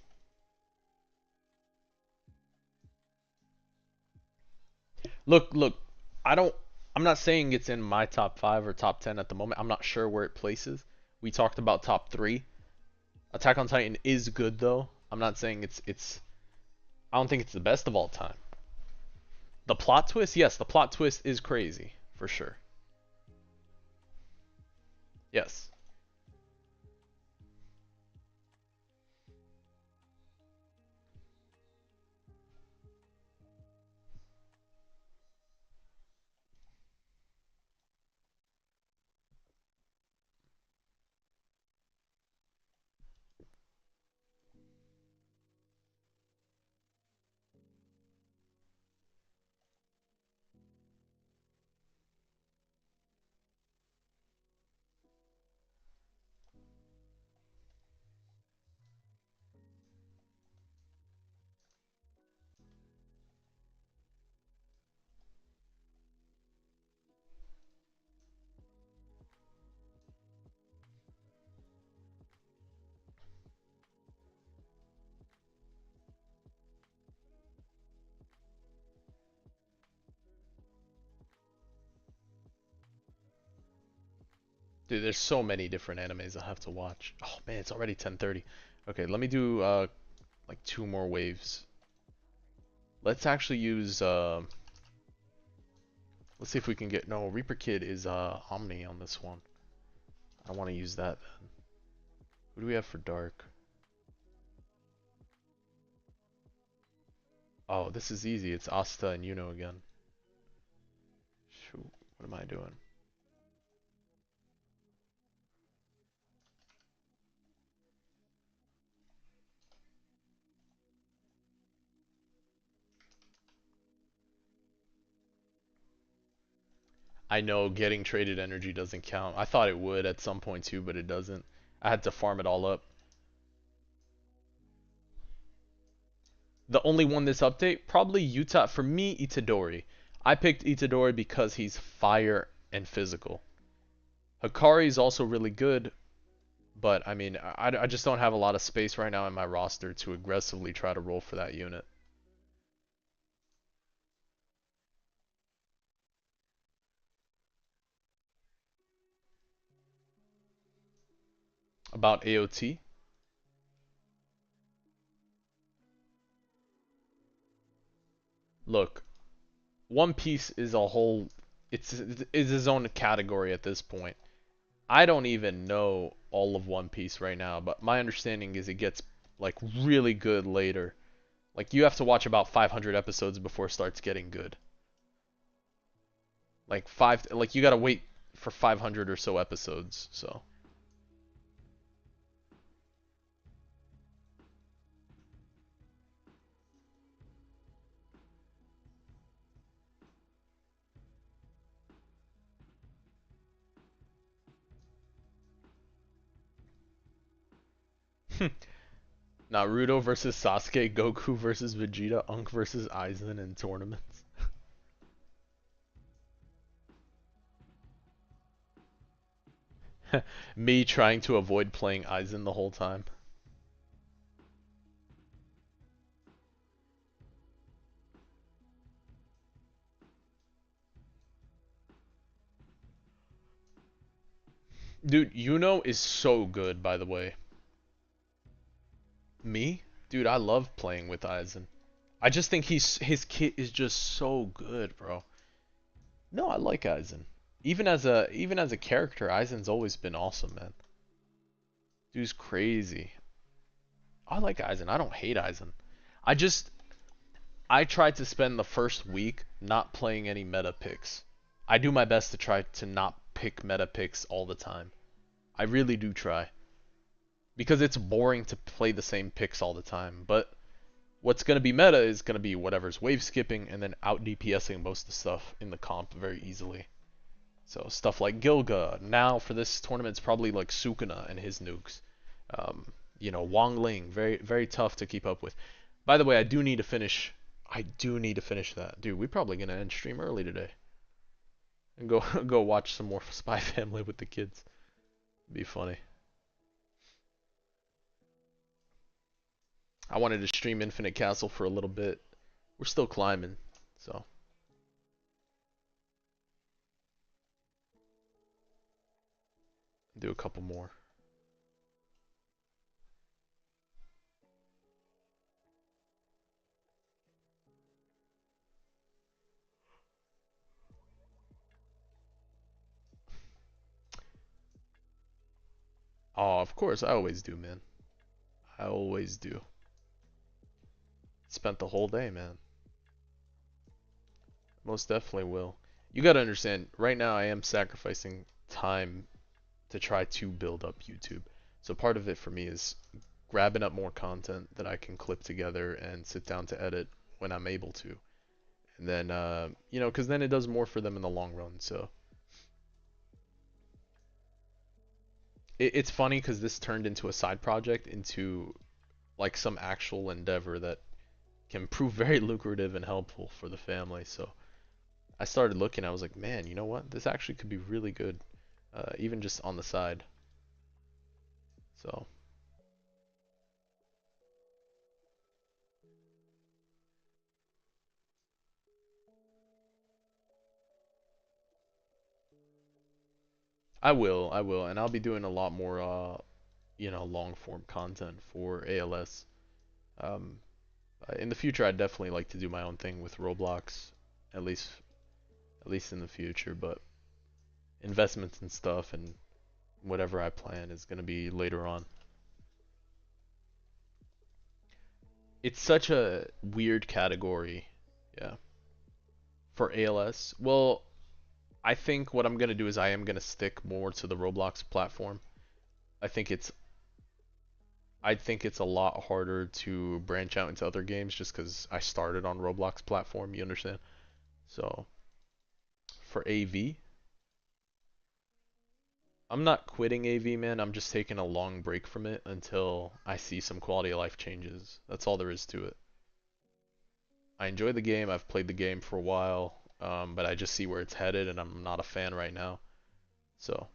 Look, I don't I'm not saying it's in my top 5 or top 10 at the moment. I'm not sure where it places. We talked about top 3. Attack on Titan is good though. I'm not saying it's I don't think it's the best of all time. The plot twist, yes, the plot twist is crazy for sure. Yes. Dude, there's so many different animes I have to watch. Oh man, it's already 10:30. Okay, let me do like 2 more waves. Let's actually use let's see if we can get no, Reaper Kid is Omni on this one. I want to use that then. Who do we have for dark? Oh, this is easy. It's Asta and Yuno again. Shoot, what am I doing? I know getting traded energy doesn't count. I thought it would at some point too, but it doesn't. I had to farm it all up. The only one this update, probably Utah. For me, Itadori. I picked Itadori because he's fire and physical. Hikari is also really good, but I mean, I just don't have a lot of space right now in my roster to aggressively try to roll for that unit. About AOT, look, One Piece is a whole, it's his own category at this point. I don't even know all of One Piece right now, but my understanding is it gets like really good later. Like you have to watch about 500 episodes before it starts getting good. Like you gotta wait for 500 or so episodes. So Naruto versus Sasuke, Goku versus Vegeta, Unk versus Aizen in tournaments. Me trying to avoid playing Aizen the whole time. Dude, Yuno is so good, by the way. Me? Dude, I love playing with Aizen. I just think his kit is just so good, bro. No, I like Aizen. Even as a character, Aizen's always been awesome, man. Dude's crazy. I like Aizen. I don't hate Aizen. I just I tried to spend the first week not playing any meta picks. I do my best to try to not pick meta picks all the time. I really do try. Because it's boring to play the same picks all the time. But what's going to be meta is going to be whatever's wave skipping and then out DPSing most of the stuff in the comp very easily. So stuff like Gilga. Now for this tournament, it's probably like Sukuna and his nukes. You know, Wong Ling, very very tough to keep up with. By the way, I do need to finish. I do need to finish that, dude. We probably gonna end stream early today and go go watch some more Spy Family with the kids. Be funny. I wanted to stream Infinite Castle for a little bit. We're still climbing, so do a couple more. Oh, of course, I always do, man. I always do. Spent the whole day, man. Most definitely will. You gotta understand, right now I am sacrificing time to try to build up YouTube. So part of it for me is grabbing up more content that I can clip together and sit down to edit when I'm able to. And then, you know, because then it does more for them in the long run. So it's funny because this turned into a side project, into like some actual endeavor that can prove very lucrative and helpful for the family. So I started looking, I was like, man, you know what? This actually could be really good, even just on the side. So I will, and I'll be doing a lot more, you know, long form content for ALS. Um, in the future, I'd definitely like to do my own thing with Roblox, at least at least in the future. But investments and stuff and whatever I plan is gonna be later on. It's such a weird category, yeah, for ALS. Well, I think what I'm gonna do is I am gonna stick more to the Roblox platform. I think it's I think it's a lot harder to branch out into other games just because I started on Roblox platform. You understand? So for AV, I'm not quitting AV, man. I'm just taking a long break from it until I see some quality of life changes. That's all there is to it. I enjoy the game. I've played the game for a while, but I just see where it's headed, and I'm not a fan right now. So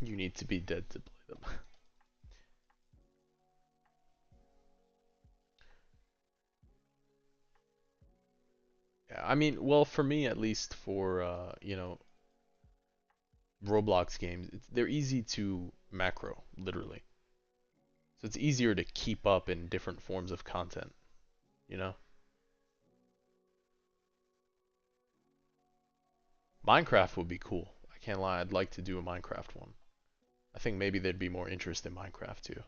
you need to be dead to play them. Yeah, I mean, well, for me at least, for you know, Roblox games, they're easy to macro, literally. So it's easier to keep up in different forms of content, you know? Minecraft would be cool. I can't lie, I'd like to do a Minecraft one. I think maybe there'd be more interest in Minecraft too.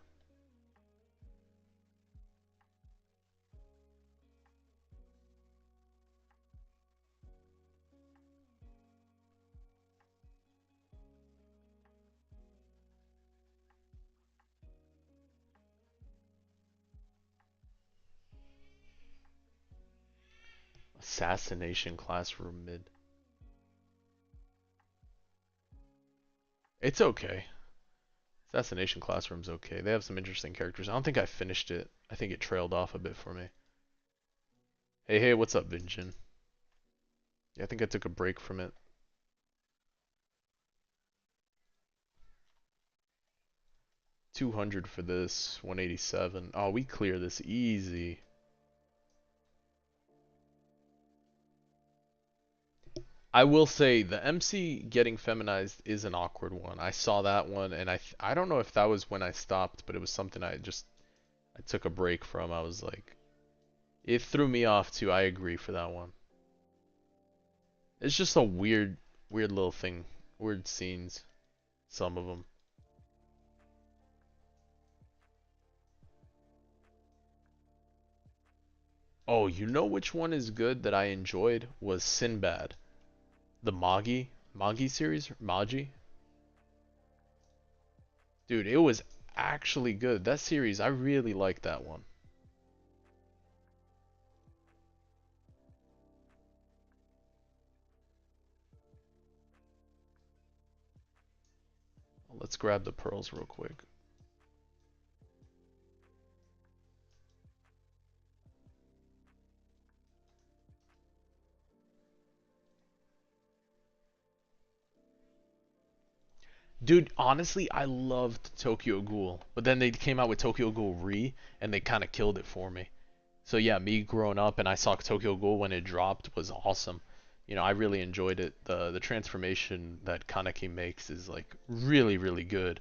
'Assassination Classroom mid. It's okay. Assassination Classroom's okay. They have some interesting characters. I don't think I finished it. I think it trailed off a bit for me. Hey, hey, what's up, Vinjin? Yeah, I think I took a break from it. 200 for this, 187. Oh, we clear this easy. I will say the MC getting feminized is an awkward one. I saw that one, and I don't know if that was when I stopped, but it was something I took a break from. I was like, it threw me off too. I agree for that one. It's just a weird little thing, weird scenes, some of them. Oh, you know which one is good that I enjoyed was Sinbad, the Magi series, Magi. Dude, it was actually good. That series, I really liked that one. Let's grab the pearls real quick. Dude, honestly, I loved Tokyo Ghoul, but then they came out with Tokyo Ghoul Re, and they kind of killed it for me. So yeah, me growing up and I saw Tokyo Ghoul when it dropped was awesome. You know, I really enjoyed it. The transformation that Kaneki makes is like really, really good.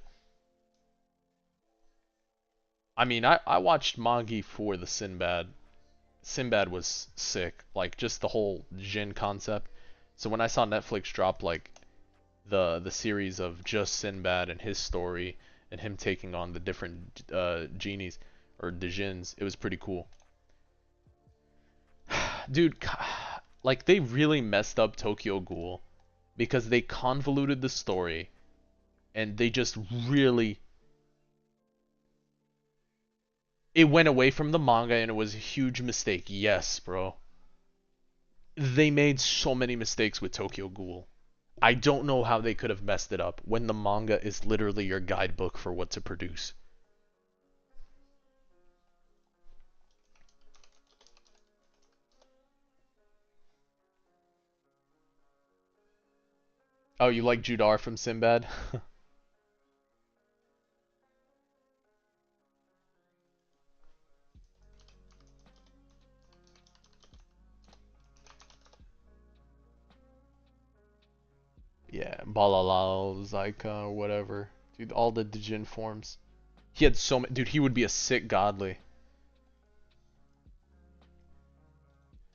I mean, I watched Magi for the Sinbad. Sinbad was sick, like just the whole Jin concept. So when I saw Netflix drop like the series of just Sinbad and his story and him taking on the different genies or the Jins, it was pretty cool. Dude, like they really messed up Tokyo Ghoul because they convoluted the story and they just really it went away from the manga and it was a huge mistake. Yes, bro. They made so many mistakes with Tokyo Ghoul. I don't know how they could have messed it up when the manga is literally your guidebook for what to produce. Oh, you like Judar from Sinbad? Yeah, Balalal, Zaika, or whatever. Dude, all the Dijin forms. He had so many. Dude, he would be a sick godly.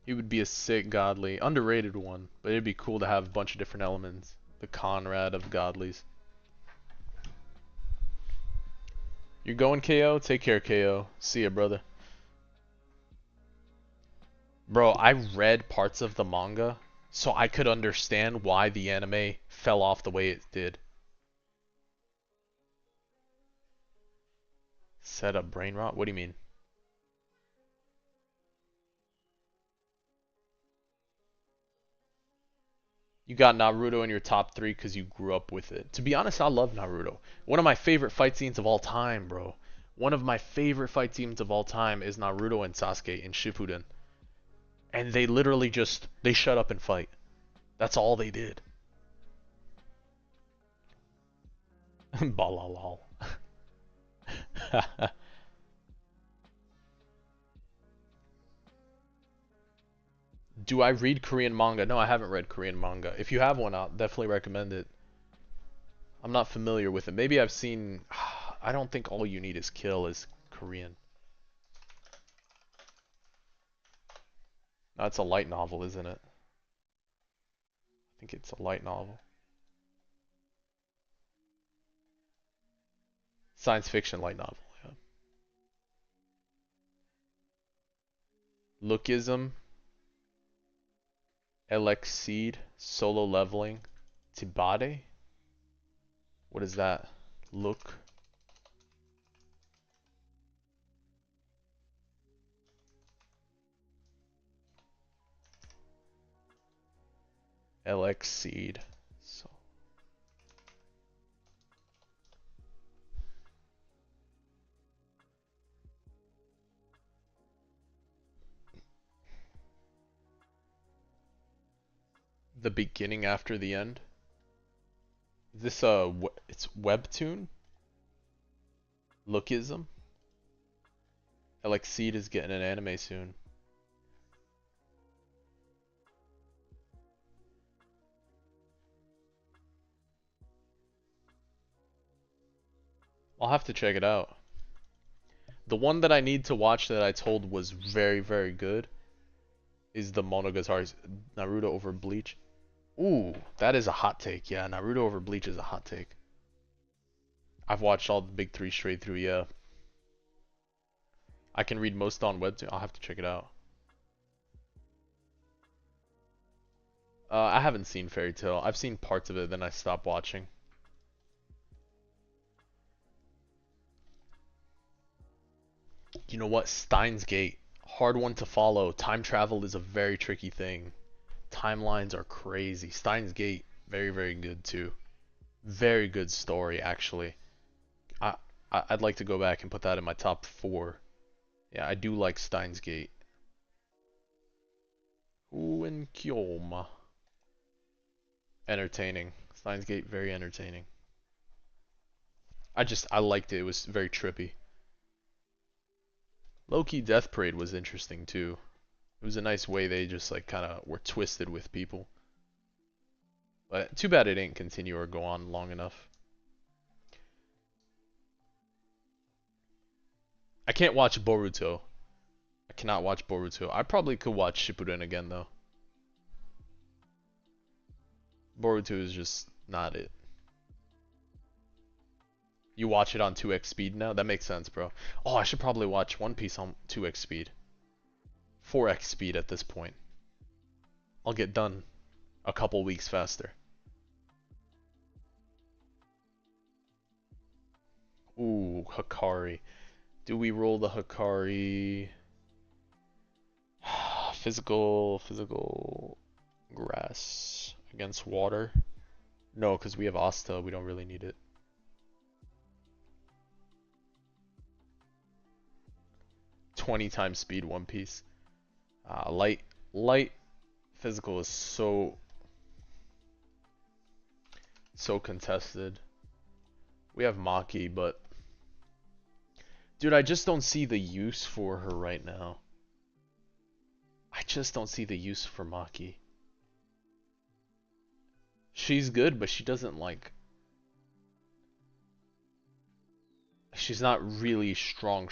He would be a sick godly. Underrated one, but it'd be cool to have a bunch of different elements. The Conrad of godlies. You're going KO? Take care, KO. See ya, brother. Bro, I read parts of the manga so I could understand why the anime fell off the way it did. Set up brain rot? What do you mean? You got Naruto in your top three because you grew up with it. To be honest, I love Naruto. One of my favorite fight scenes of all time, bro. One of my favorite fight scenes of all time is Naruto and Sasuke in Shippuden. And they literally just, they shut up and fight. That's all they did. Balalal. Do I read Korean manga? No, I haven't read Korean manga. If you have one, I'll definitely recommend it. I'm not familiar with it. Maybe I've seen. I don't think All You Need Is Kill is Korean. That's a light novel, isn't it? I think it's a light novel. Science fiction light novel. Yeah. Lookism, Elexceed, Solo Leveling, Tibade. What is that? Look. Elexceed. So the beginning after the end. Is this it's webtoon? Lookism. Elexceed is getting an anime soon. I'll have to check it out. The one that I need to watch that I told was very, very good is the Monogatari Naruto over Bleach. Ooh, that is a hot take. Yeah, Naruto over Bleach is a hot take. I've watched all the big three straight through. Yeah, I can read most on Webtoon. I'll have to check it out. I haven't seen Fairy Tail. I've seen parts of it, then I stopped watching. You know what? Steins Gate. Hard one to follow. Time travel is a very tricky thing. Timelines are crazy. Steins Gate, very, very good too. Very good story, actually. I, I'd like to go back and put that in my top 4. Yeah, I do like Steins Gate. Ooh, and Kyoma. Entertaining. Steins Gate, very entertaining. I liked it. It was very trippy. Low-key Death Parade was interesting too. It was a nice way they just like kind of were twisted with people. But too bad it didn't continue or go on long enough. I can't watch Boruto. I cannot watch Boruto. I probably could watch Shippuden again though. Boruto is just not it. You watch it on 2x speed now? That makes sense, bro. Oh, I should probably watch One Piece on 2x speed. 4x speed at this point. I'll get done a couple weeks faster. Ooh, Hikari. Do we roll the Hikari? Physical grass against water. No, because we have Asta. We don't really need it. Twenty times speed One Piece. Light physical is so contested. We have Maki, but dude, I just don't see the use for her right now. I just don't see the use for Maki. She's good, but she doesn't like. She's not really strong.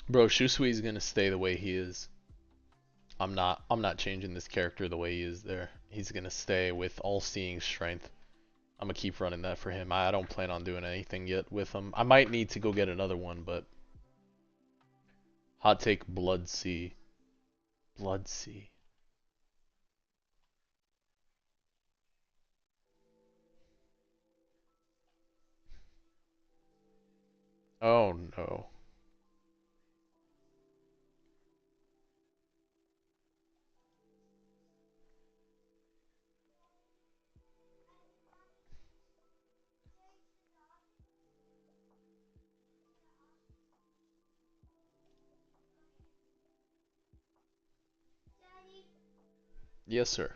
Bro, Shusui is gonna stay the way he is. I'm not changing this character the way he is there. He's gonna stay with all-seeing strength. I'm gonna keep running that for him. I don't plan on doing anything yet with him. I might need to go get another one, but hot take Blood Sea. Blood Sea. Oh no. Yes, sir.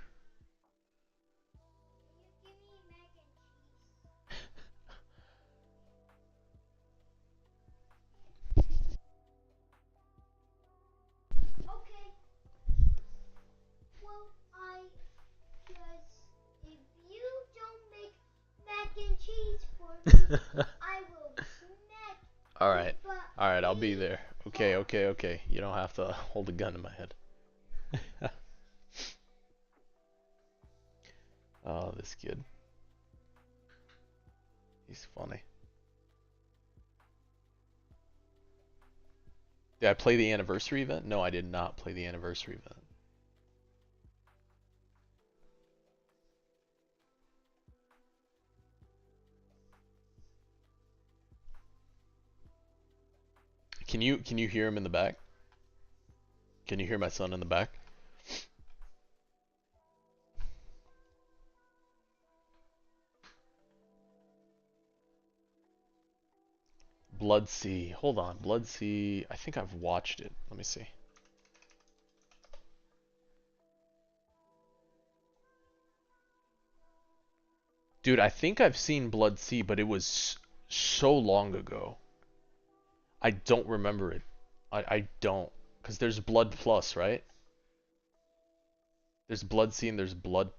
Alright. Alright, I'll be there. Okay. You don't have to hold a gun in my head. Oh, this kid. He's funny. Did I play the anniversary event? No, I did not play the anniversary event. Can you hear him in the back? Can you hear my son in the back? Blood Sea. Hold on. Blood Sea. I think I've watched it. Let me see. Dude, I think I've seen Blood Sea, but it was so long ago. I don't remember it. I don't. Because there's Blood Plus, right? There's Blood Sea and there's Blood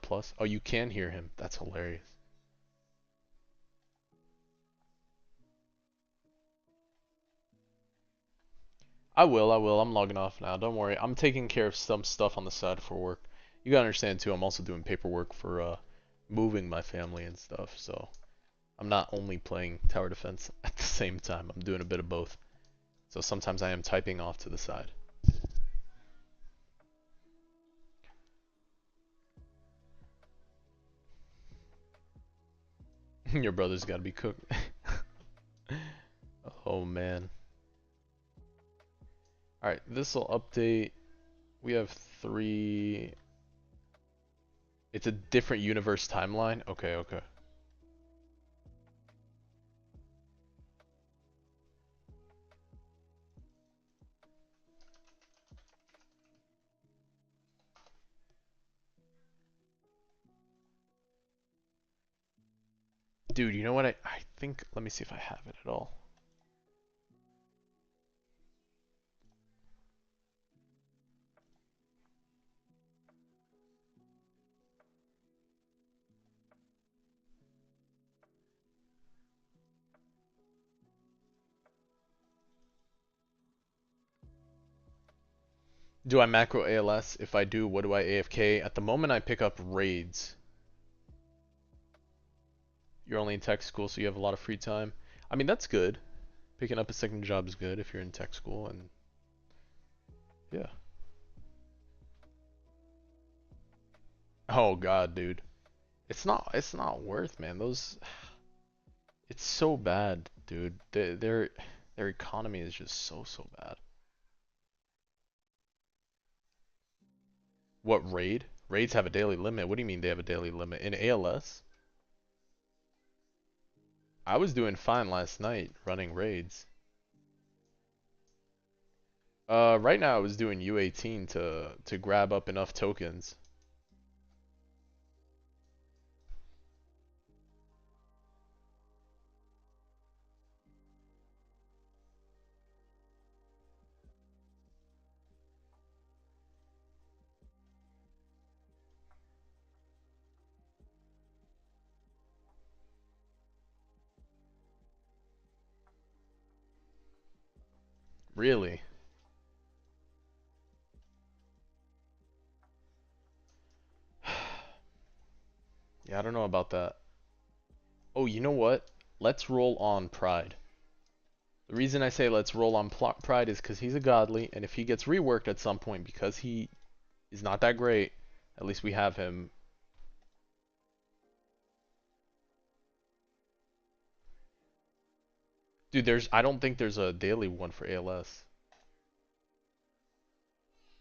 Plus. Oh, you can hear him. That's hilarious. I will, I will. I'm logging off now. Don't worry. I'm taking care of some stuff on the side for work. You gotta understand too, I'm also doing paperwork for moving my family and stuff, so I'm not only playing tower defense at the same time. I'm doing a bit of both. So sometimes I am typing off to the side. Your brother's gotta be cooked. Oh man. Alright, this will update. We have 3. It's a different universe timeline? Okay, okay. Dude, you know what? I think, let me see if I have it at all. Do I macro ALS? If I do, what do I AFK? At the moment, I pick up raids. You're only in tech school, so you have a lot of free time. I mean, that's good. Picking up a second job is good if you're in tech school, and yeah. Oh god, dude. It's not worth, man. Those it's so bad, dude. Their economy is just so bad. What raid? Raids have a daily limit. What do you mean they have a daily limit? In ALS? I was doing fine last night running raids. Right now I was doing U18 to grab up enough tokens. Really? Yeah, I don't know about that. Oh, you know what? Let's roll on Pride. The reason I say let's roll on Pride is because he's a godly, and if he gets reworked at some point because he is not that great, at least we have him. Dude, I don't think there's a daily one for ALS.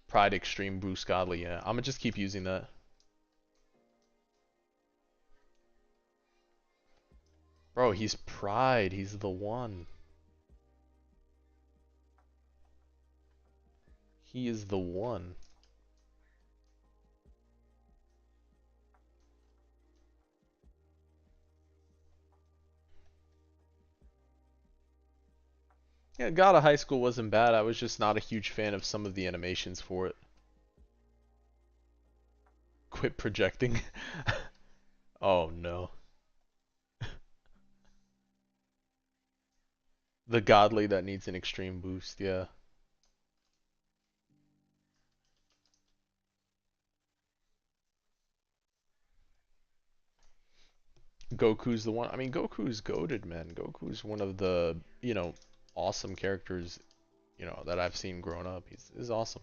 Pride Extreme Boost Godly, yeah. I'm gonna just keep using that. Bro, he's Pride. He's the one. He is the one. Yeah, God of High School wasn't bad. I was just not a huge fan of some of the animations for it. Quit projecting. Oh no. The godly that needs an extreme boost, yeah. Goku's the one. I mean, Goku's goated, man. Goku's one of the, awesome characters, that I've seen growing up. He's awesome.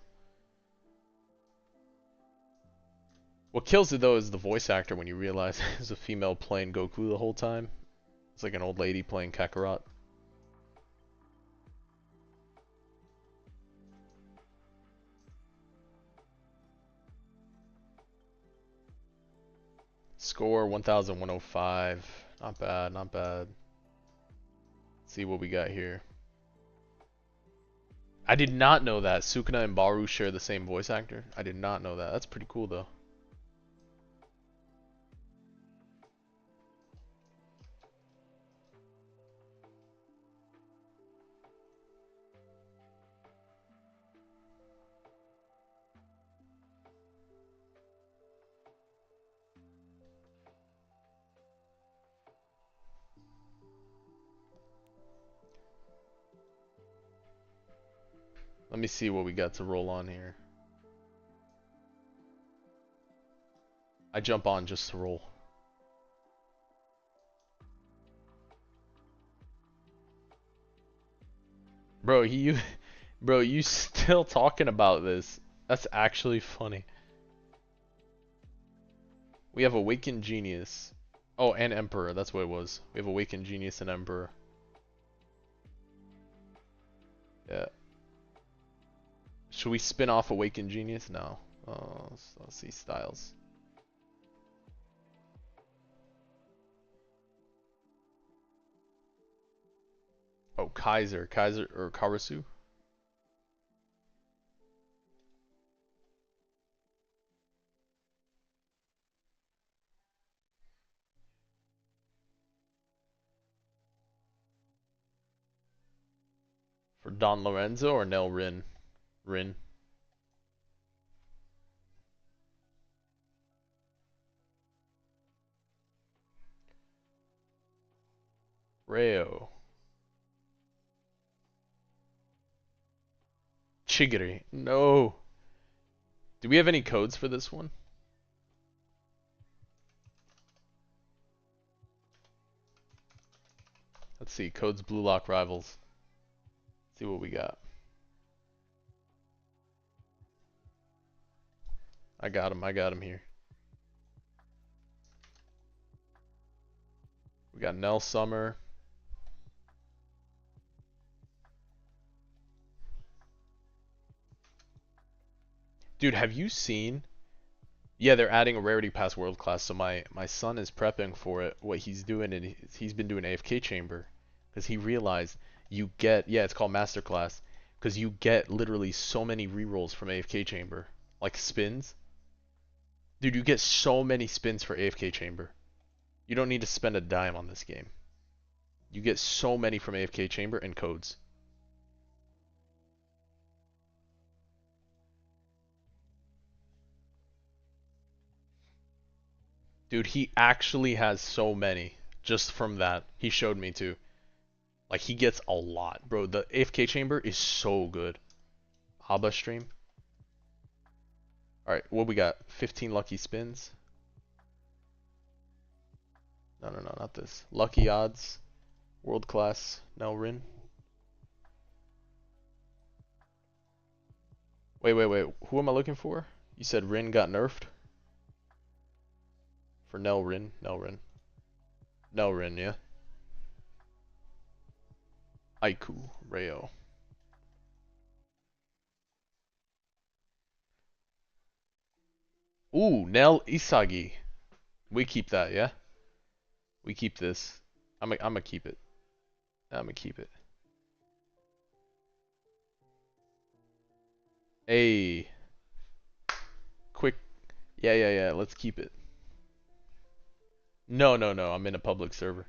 What kills it though is the voice actor when you realize it's a female playing Goku the whole time. It's like an old lady playing Kakarot. Score 1105. Not bad, not bad. Let's see what we got here. I did not know that Sukuna and Baru share the same voice actor. I did not know that. That's pretty cool though. Let me see what we got to roll on here. I jump on just to roll. Bro, bro, you still talking about this? That's actually funny. We have Awakened Genius. Oh, and Emperor, that's what it was. We have Awakened Genius and Emperor. Yeah. Should we spin off Awakened Genius? No. Oh, let's see styles. Oh, Kaiser or Karasu? For Don Lorenzo or Nell Rin? Rin. Reo. Chigiri. No. Do we have any codes for this one? Let's see. Codes Blue Lock Rivals. Let's see what we got. I got him here. We got Nell Summer. Dude, have you seen? Yeah, they're adding a rarity pass world class, so my son is prepping for it. What he's doing, and he's been doing AFK chamber, because he realized you get, yeah, it's called masterclass, because you get literally so many rerolls from AFK chamber, like spins. Dude, you get so many spins for AFK chamber. You don't need to spend a dime on this game. You get so many from AFK chamber and codes. Dude, he actually has so many just from that. He showed me too. Like, he gets a lot, bro. The AFK chamber is so good. Haba stream. Alright, what we got? 15 lucky spins. No, not this. Lucky odds. World class. Now Rin. Wait. Who am I looking for? You said Rin got nerfed? For Nell Rin. Nell Rin, yeah. Aiku. Reo. Ooh, Nell Isagi. We keep that, yeah? We keep this. I'm gonna keep it. I'm gonna keep it. Hey. Quick. Yeah. Let's keep it. No. I'm in a public server.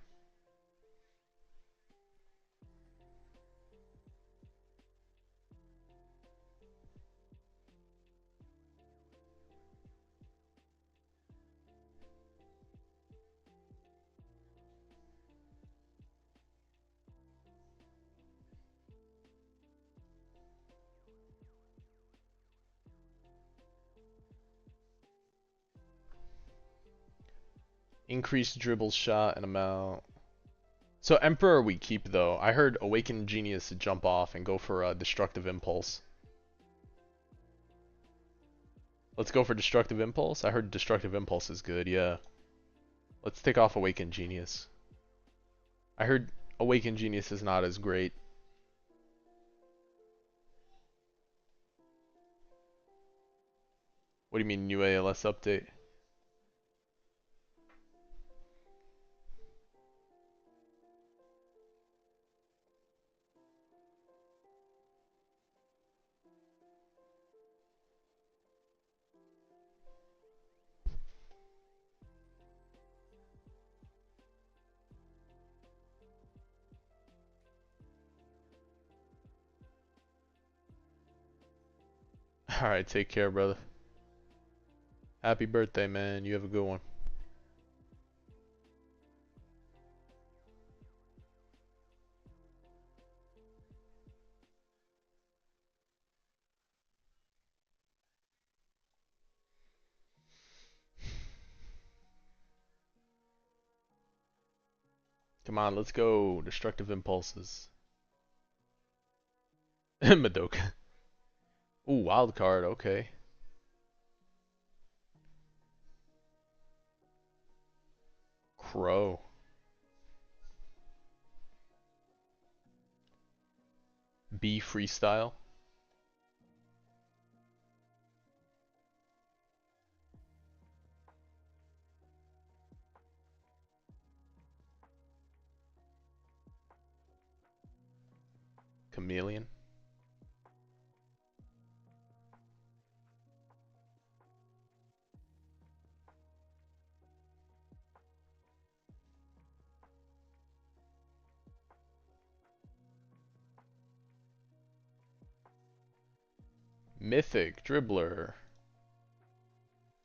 Increased dribble shot and amount. So Emperor we keep though. I heard Awakened Genius to jump off and go for a Destructive Impulse. Let's go for Destructive Impulse. I heard Destructive Impulse is good, yeah. Let's take off Awakened Genius. I heard Awakened Genius is not as great. What do you mean new ALS update? Alright, take care, brother. Happy birthday, man. You have a good one. Come on, let's go. Destructive impulses. Madoka. Ooh, wild card. Okay. Crow. B freestyle. Chameleon. Mythic. Dribbler.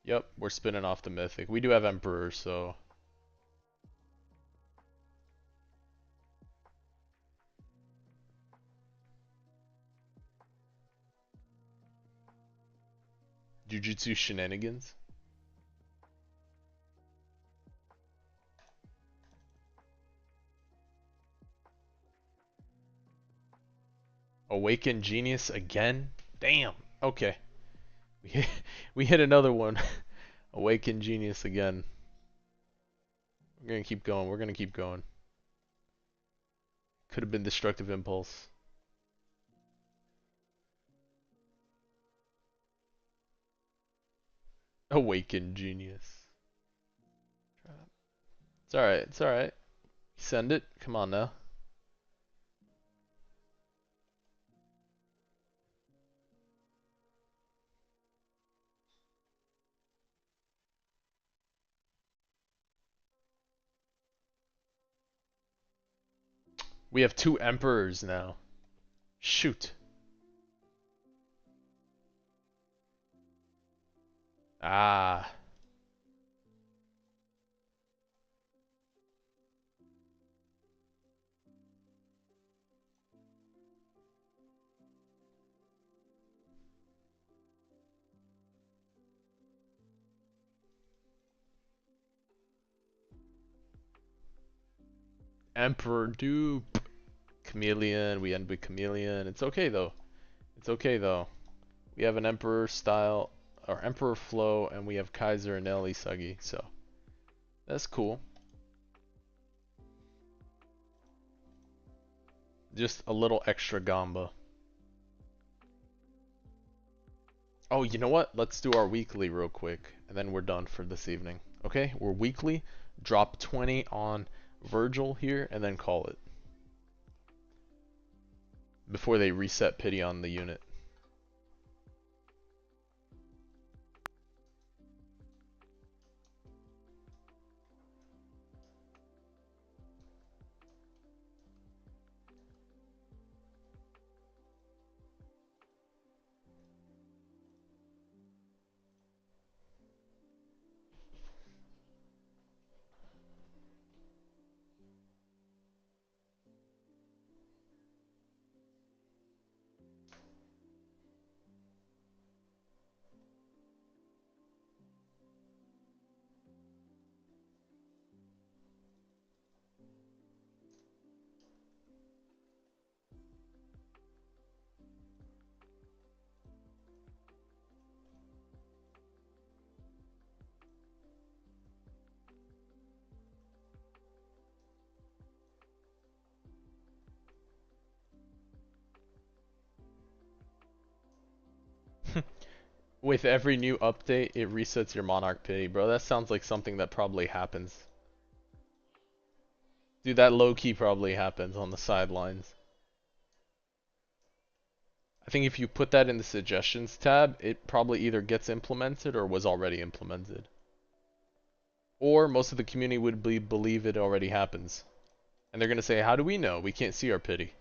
Yep, we're spinning off the mythic. We do have Emperor, so. Jujutsu shenanigans. Awaken Genius again? Damn. Okay. We hit, we hit another one. Awaken Genius again. We're gonna keep going. We're gonna keep going. Could have been Destructive Impulse. Awaken Genius. It's alright. It's alright. Send it. Come on now. We have two Emperors now. Shoot. Ah. Emperor dupe. Chameleon. We end with Chameleon. It's okay though. It's okay though. We have an Emperor style, or Emperor flow, and we have Kaiser and Nelly Suggy, so that's cool. Just a little extra Gamba. Oh, you know what? Let's do our weekly real quick, and then we're done for this evening. Okay, we're weekly. Drop 20 on Virgil here, and then call it. Before they reset pity on the unit. With every new update, it resets your Monarch pity, bro. That sounds like something that probably happens. Dude, that low-key probably happens on the sidelines. I think if you put that in the suggestions tab, it probably either gets implemented or was already implemented. Or most of the community would believe it already happens. And they're going to say, how do we know? We can't see our pity.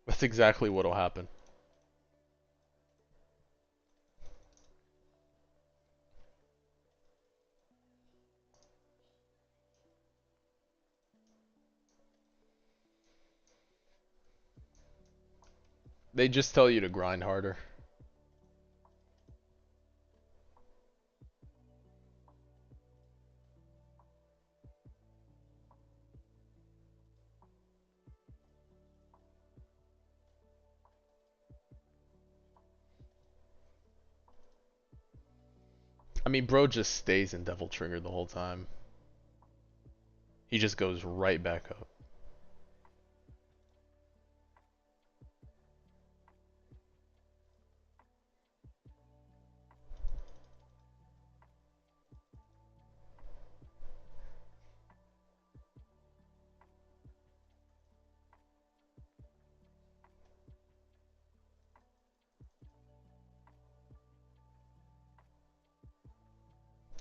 That's exactly what'll happen. They just tell you to grind harder. I mean, bro just stays in Devil Trigger the whole time. He just goes right back up.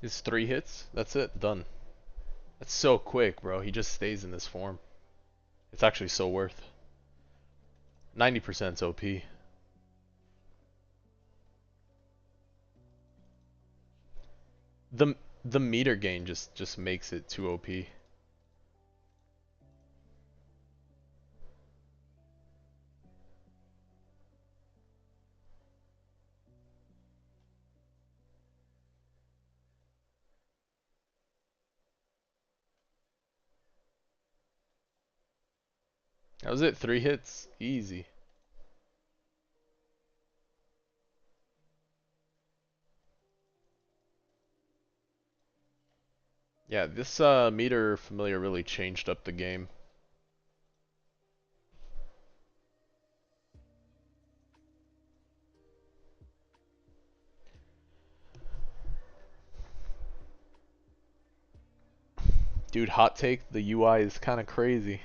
His 3 hits, that's it, done. That's so quick, bro. He just stays in this form. It's actually so worth. 90% OP. The the meter gain just makes it too OP. That was it, 3 hits, easy. Yeah, this meter familiar really changed up the game. Dude, hot take, the UI is kind of crazy.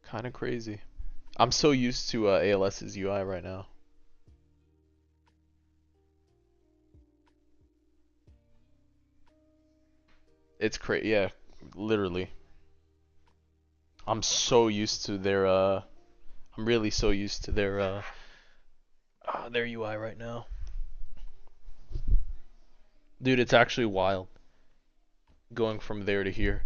Kind of crazy. I'm so used to ALS's UI right now. It's crazy, yeah, literally. I'm so used to I'm really so used to their UI right now. Dude, it's actually wild going from there to here.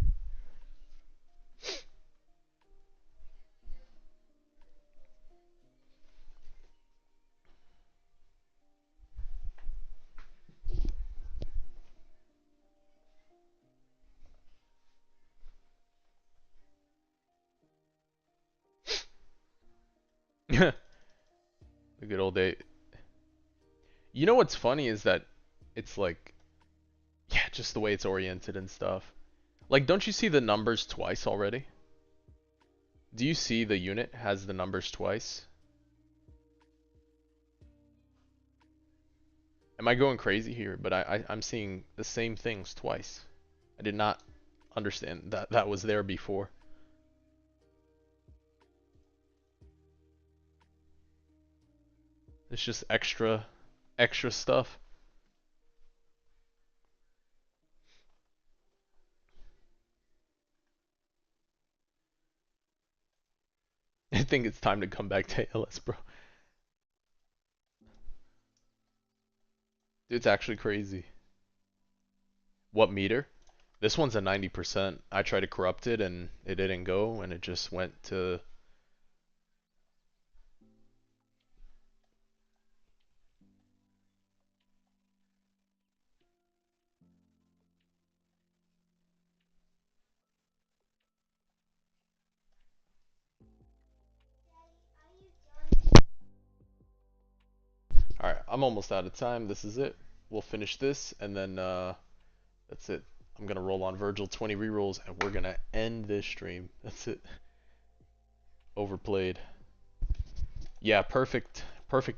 The good old day. You know what's funny is that it's like, yeah, just the way it's oriented and stuff. Like, don't you see the numbers twice already? Do you see the unit has the numbers twice? Am I going crazy here? But I'm seeing the same things twice. I did not understand that that was there before. It's just extra stuff. I think it's time to come back to ALS, bro. It's actually crazy. What meter? This one's a 90%. I tried to corrupt it and it didn't go and it just went to... Alright, I'm almost out of time. This is it. We'll finish this and then that's it. I'm gonna roll on Virgil 20 rerolls and we're gonna end this stream. That's it. Overplayed. Yeah, perfect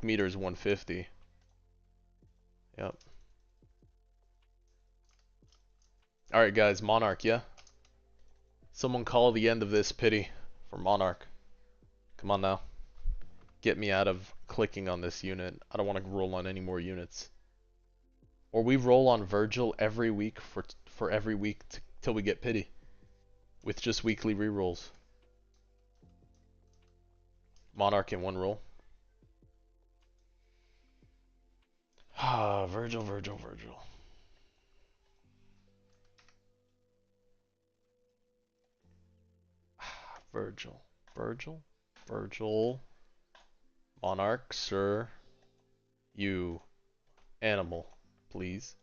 meter is 150. Yep. Alright guys, Monarch, yeah? Someone call the end of this pity for Monarch. Come on now. Get me out of clicking on this unit. I don't want to roll on any more units. Or we roll on Virgil every week for every week till we get pity. With just weekly rerolls. Monarch in one roll. Ah, Virgil. Virgil. Monarch, sir. You animal, please.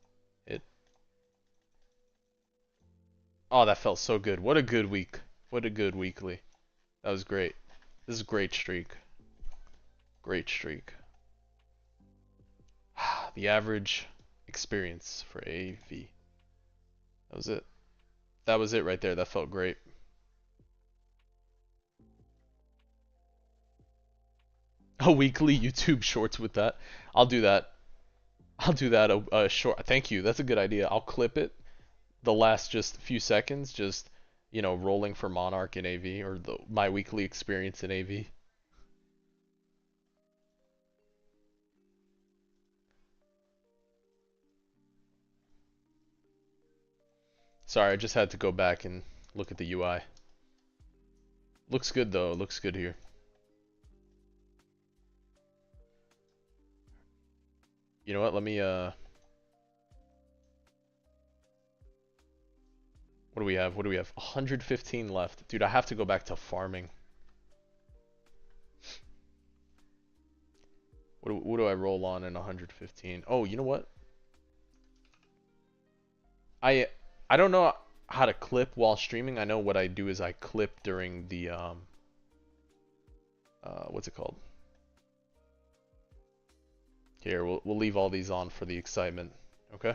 It. Oh, that felt so good. What a good week. What a good weekly. That was great. This is a great streak. Great streak. The average experience for AV. That was it. That was it right there. That felt great. A weekly YouTube shorts with that. I'll do that. I'll do that a short. Thank you. That's a good idea. I'll clip it. The last just few seconds, just rolling for Monarch in AV or my weekly experience in AV. Sorry, I just had to go back and look at the UI. Looks good though. Looks good here. You know what? Let me What do we have? What do we have? 115 left. Dude, I have to go back to farming. What do I roll on in 115? Oh, you know what? I I don't know how to clip while streaming. I know what I do is I clip during the what's it called? Here, we'll leave all these on for the excitement. Okay?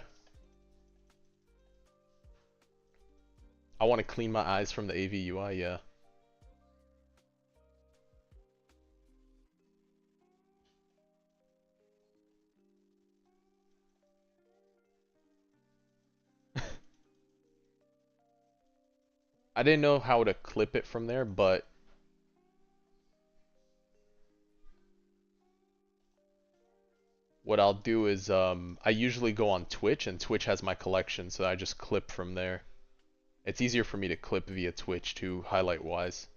I want to clean my eyes from the AV UI, yeah. I didn't know how to clip it from there, but what I'll do is I usually go on Twitch and Twitch has my collection, so I just clip from there. It's easier for me to clip via Twitch too, highlight wise.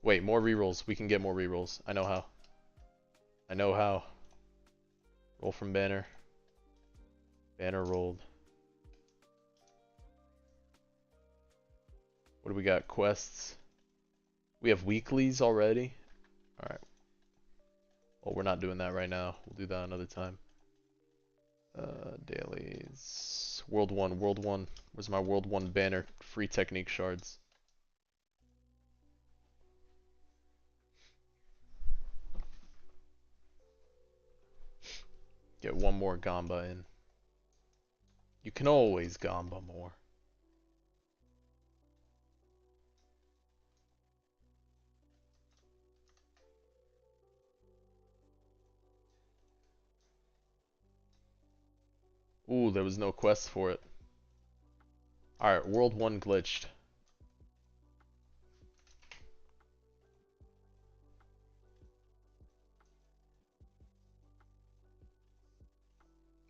Wait, more rerolls. We can get more rerolls. I know how. I know how. Roll from banner. Banner rolled. What do we got? Quests. We have weeklies already. Alright. Well, we're not doing that right now. We'll do that another time. Dailies. World 1, World 1. Where's my World 1 banner? Free technique shards. Get one more Gamba in. You can always Gamba more. Ooh, there was no quest for it. Alright, World 1 glitched.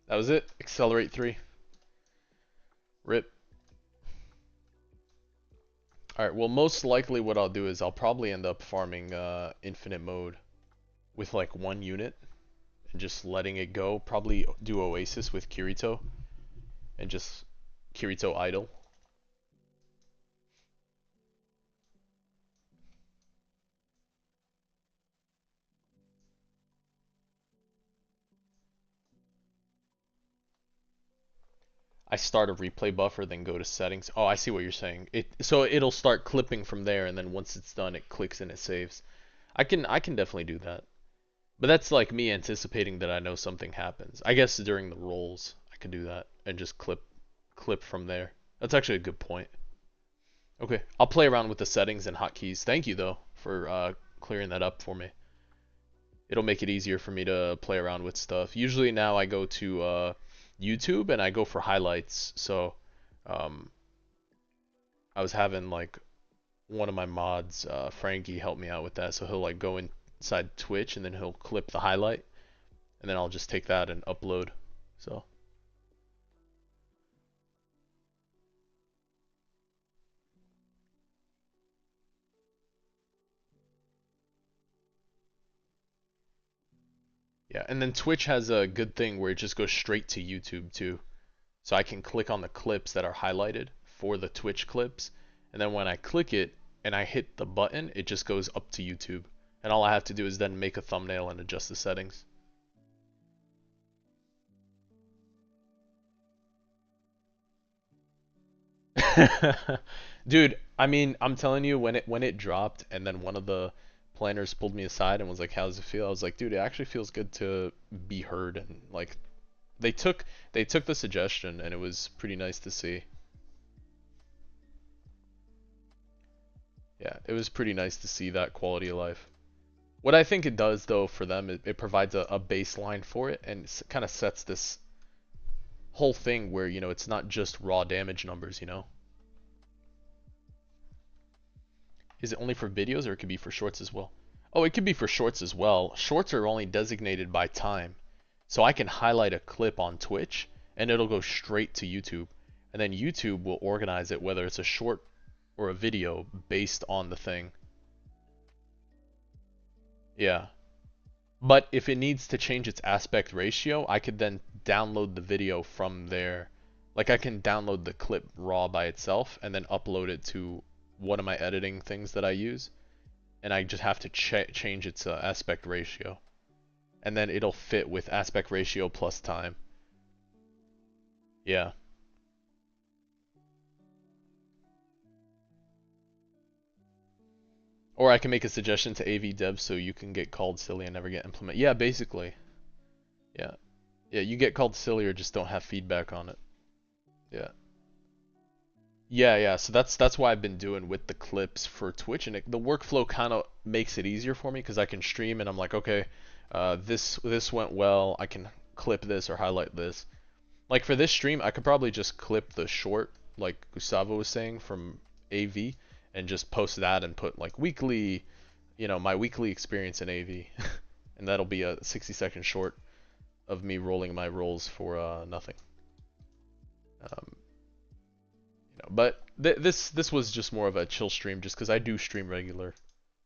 That was it. Accelerate 3. RIP. Alright, well most likely what I'll do is I'll probably end up farming infinite mode with like one unit and just letting it go. Probably do Oasis with Kirito and just Kirito idle. I start a replay buffer, then go to settings. Oh, I see what you're saying. So it'll start clipping from there, and then once it's done, it clicks and it saves. I can definitely do that. But that's like me anticipating that I know something happens. I guess during the rolls, I could do that and just clip from there. That's actually a good point. Okay, I'll play around with the settings and hotkeys. Thank you though for clearing that up for me. It'll make it easier for me to play around with stuff. Usually now I go to YouTube and I go for highlights. So um, I was having like one of my mods, Frankie, help me out with that. So he'll like go inside Twitch and then he'll clip the highlight, and then I'll just take that and upload. So yeah, and then Twitch has a good thing where it just goes straight to YouTube too. So I can click on the clips that are highlighted for the Twitch clips, and then when I click it and I hit the button, it just goes up to YouTube. And all I have to do is then make a thumbnail and adjust the settings. Dude, I mean, I'm telling you, when it dropped, and then one of the planners pulled me aside and was like, "How does it feel?" I was like, "Dude, it actually feels good to be heard." And like, they took they took the suggestion, and it was pretty nice to see. Yeah, it was pretty nice to see that quality of life. What I think it does, though, for them, it provides a baseline for it, and kind of sets this whole thing where, it's not just raw damage numbers, Is it only for videos, or it could be for shorts as well? Oh, it could be for shorts as well. Shorts are only designated by time. So I can highlight a clip on Twitch, and it'll go straight to YouTube. And then YouTube will organize it, whether it's a short or a video, based on the thing. Yeah. But if it needs to change its aspect ratio, I could then download the video from there. Like, I can download the clip raw by itself and then upload it to one of my editing things that I use, and I just have to change its aspect ratio, and then it'll fit with aspect ratio plus time. Yeah. Or I can make a suggestion to AV devs so you can get called silly and never get implemented. Yeah, basically. Yeah. Yeah, you get called silly or just don't have feedback on it. Yeah. Yeah, yeah. So that's why I've been doing with the clips for Twitch, and the workflow kind of makes it easier for me because I can stream and I'm like, okay, this went well. I can clip this or highlight this. Like for this stream, I could probably just clip the short, like Gustavo was saying from AV, and just post that and put like weekly, my weekly experience in AV, and that'll be a 60-second short of me rolling my rolls for nothing. Um, but this was just more of a chill stream, just because I do stream regular.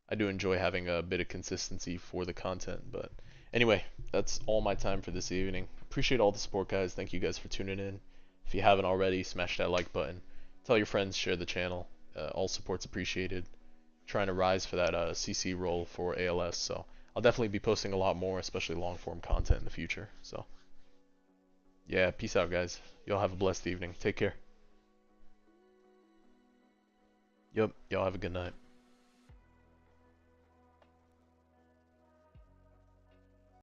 I do enjoy having a bit of consistency for the content. But anyway, that's all my time for this evening. Appreciate all the support, guys. Thank you guys for tuning in. If you haven't already, smash that like button. Tell your friends, share the channel. All support's appreciated. Trying to rise for that CC role for ALS, so I'll definitely be posting a lot more, especially long form content in the future. So yeah, peace out, guys. Y'all have a blessed evening. Take care. Yep, y'all have a good night.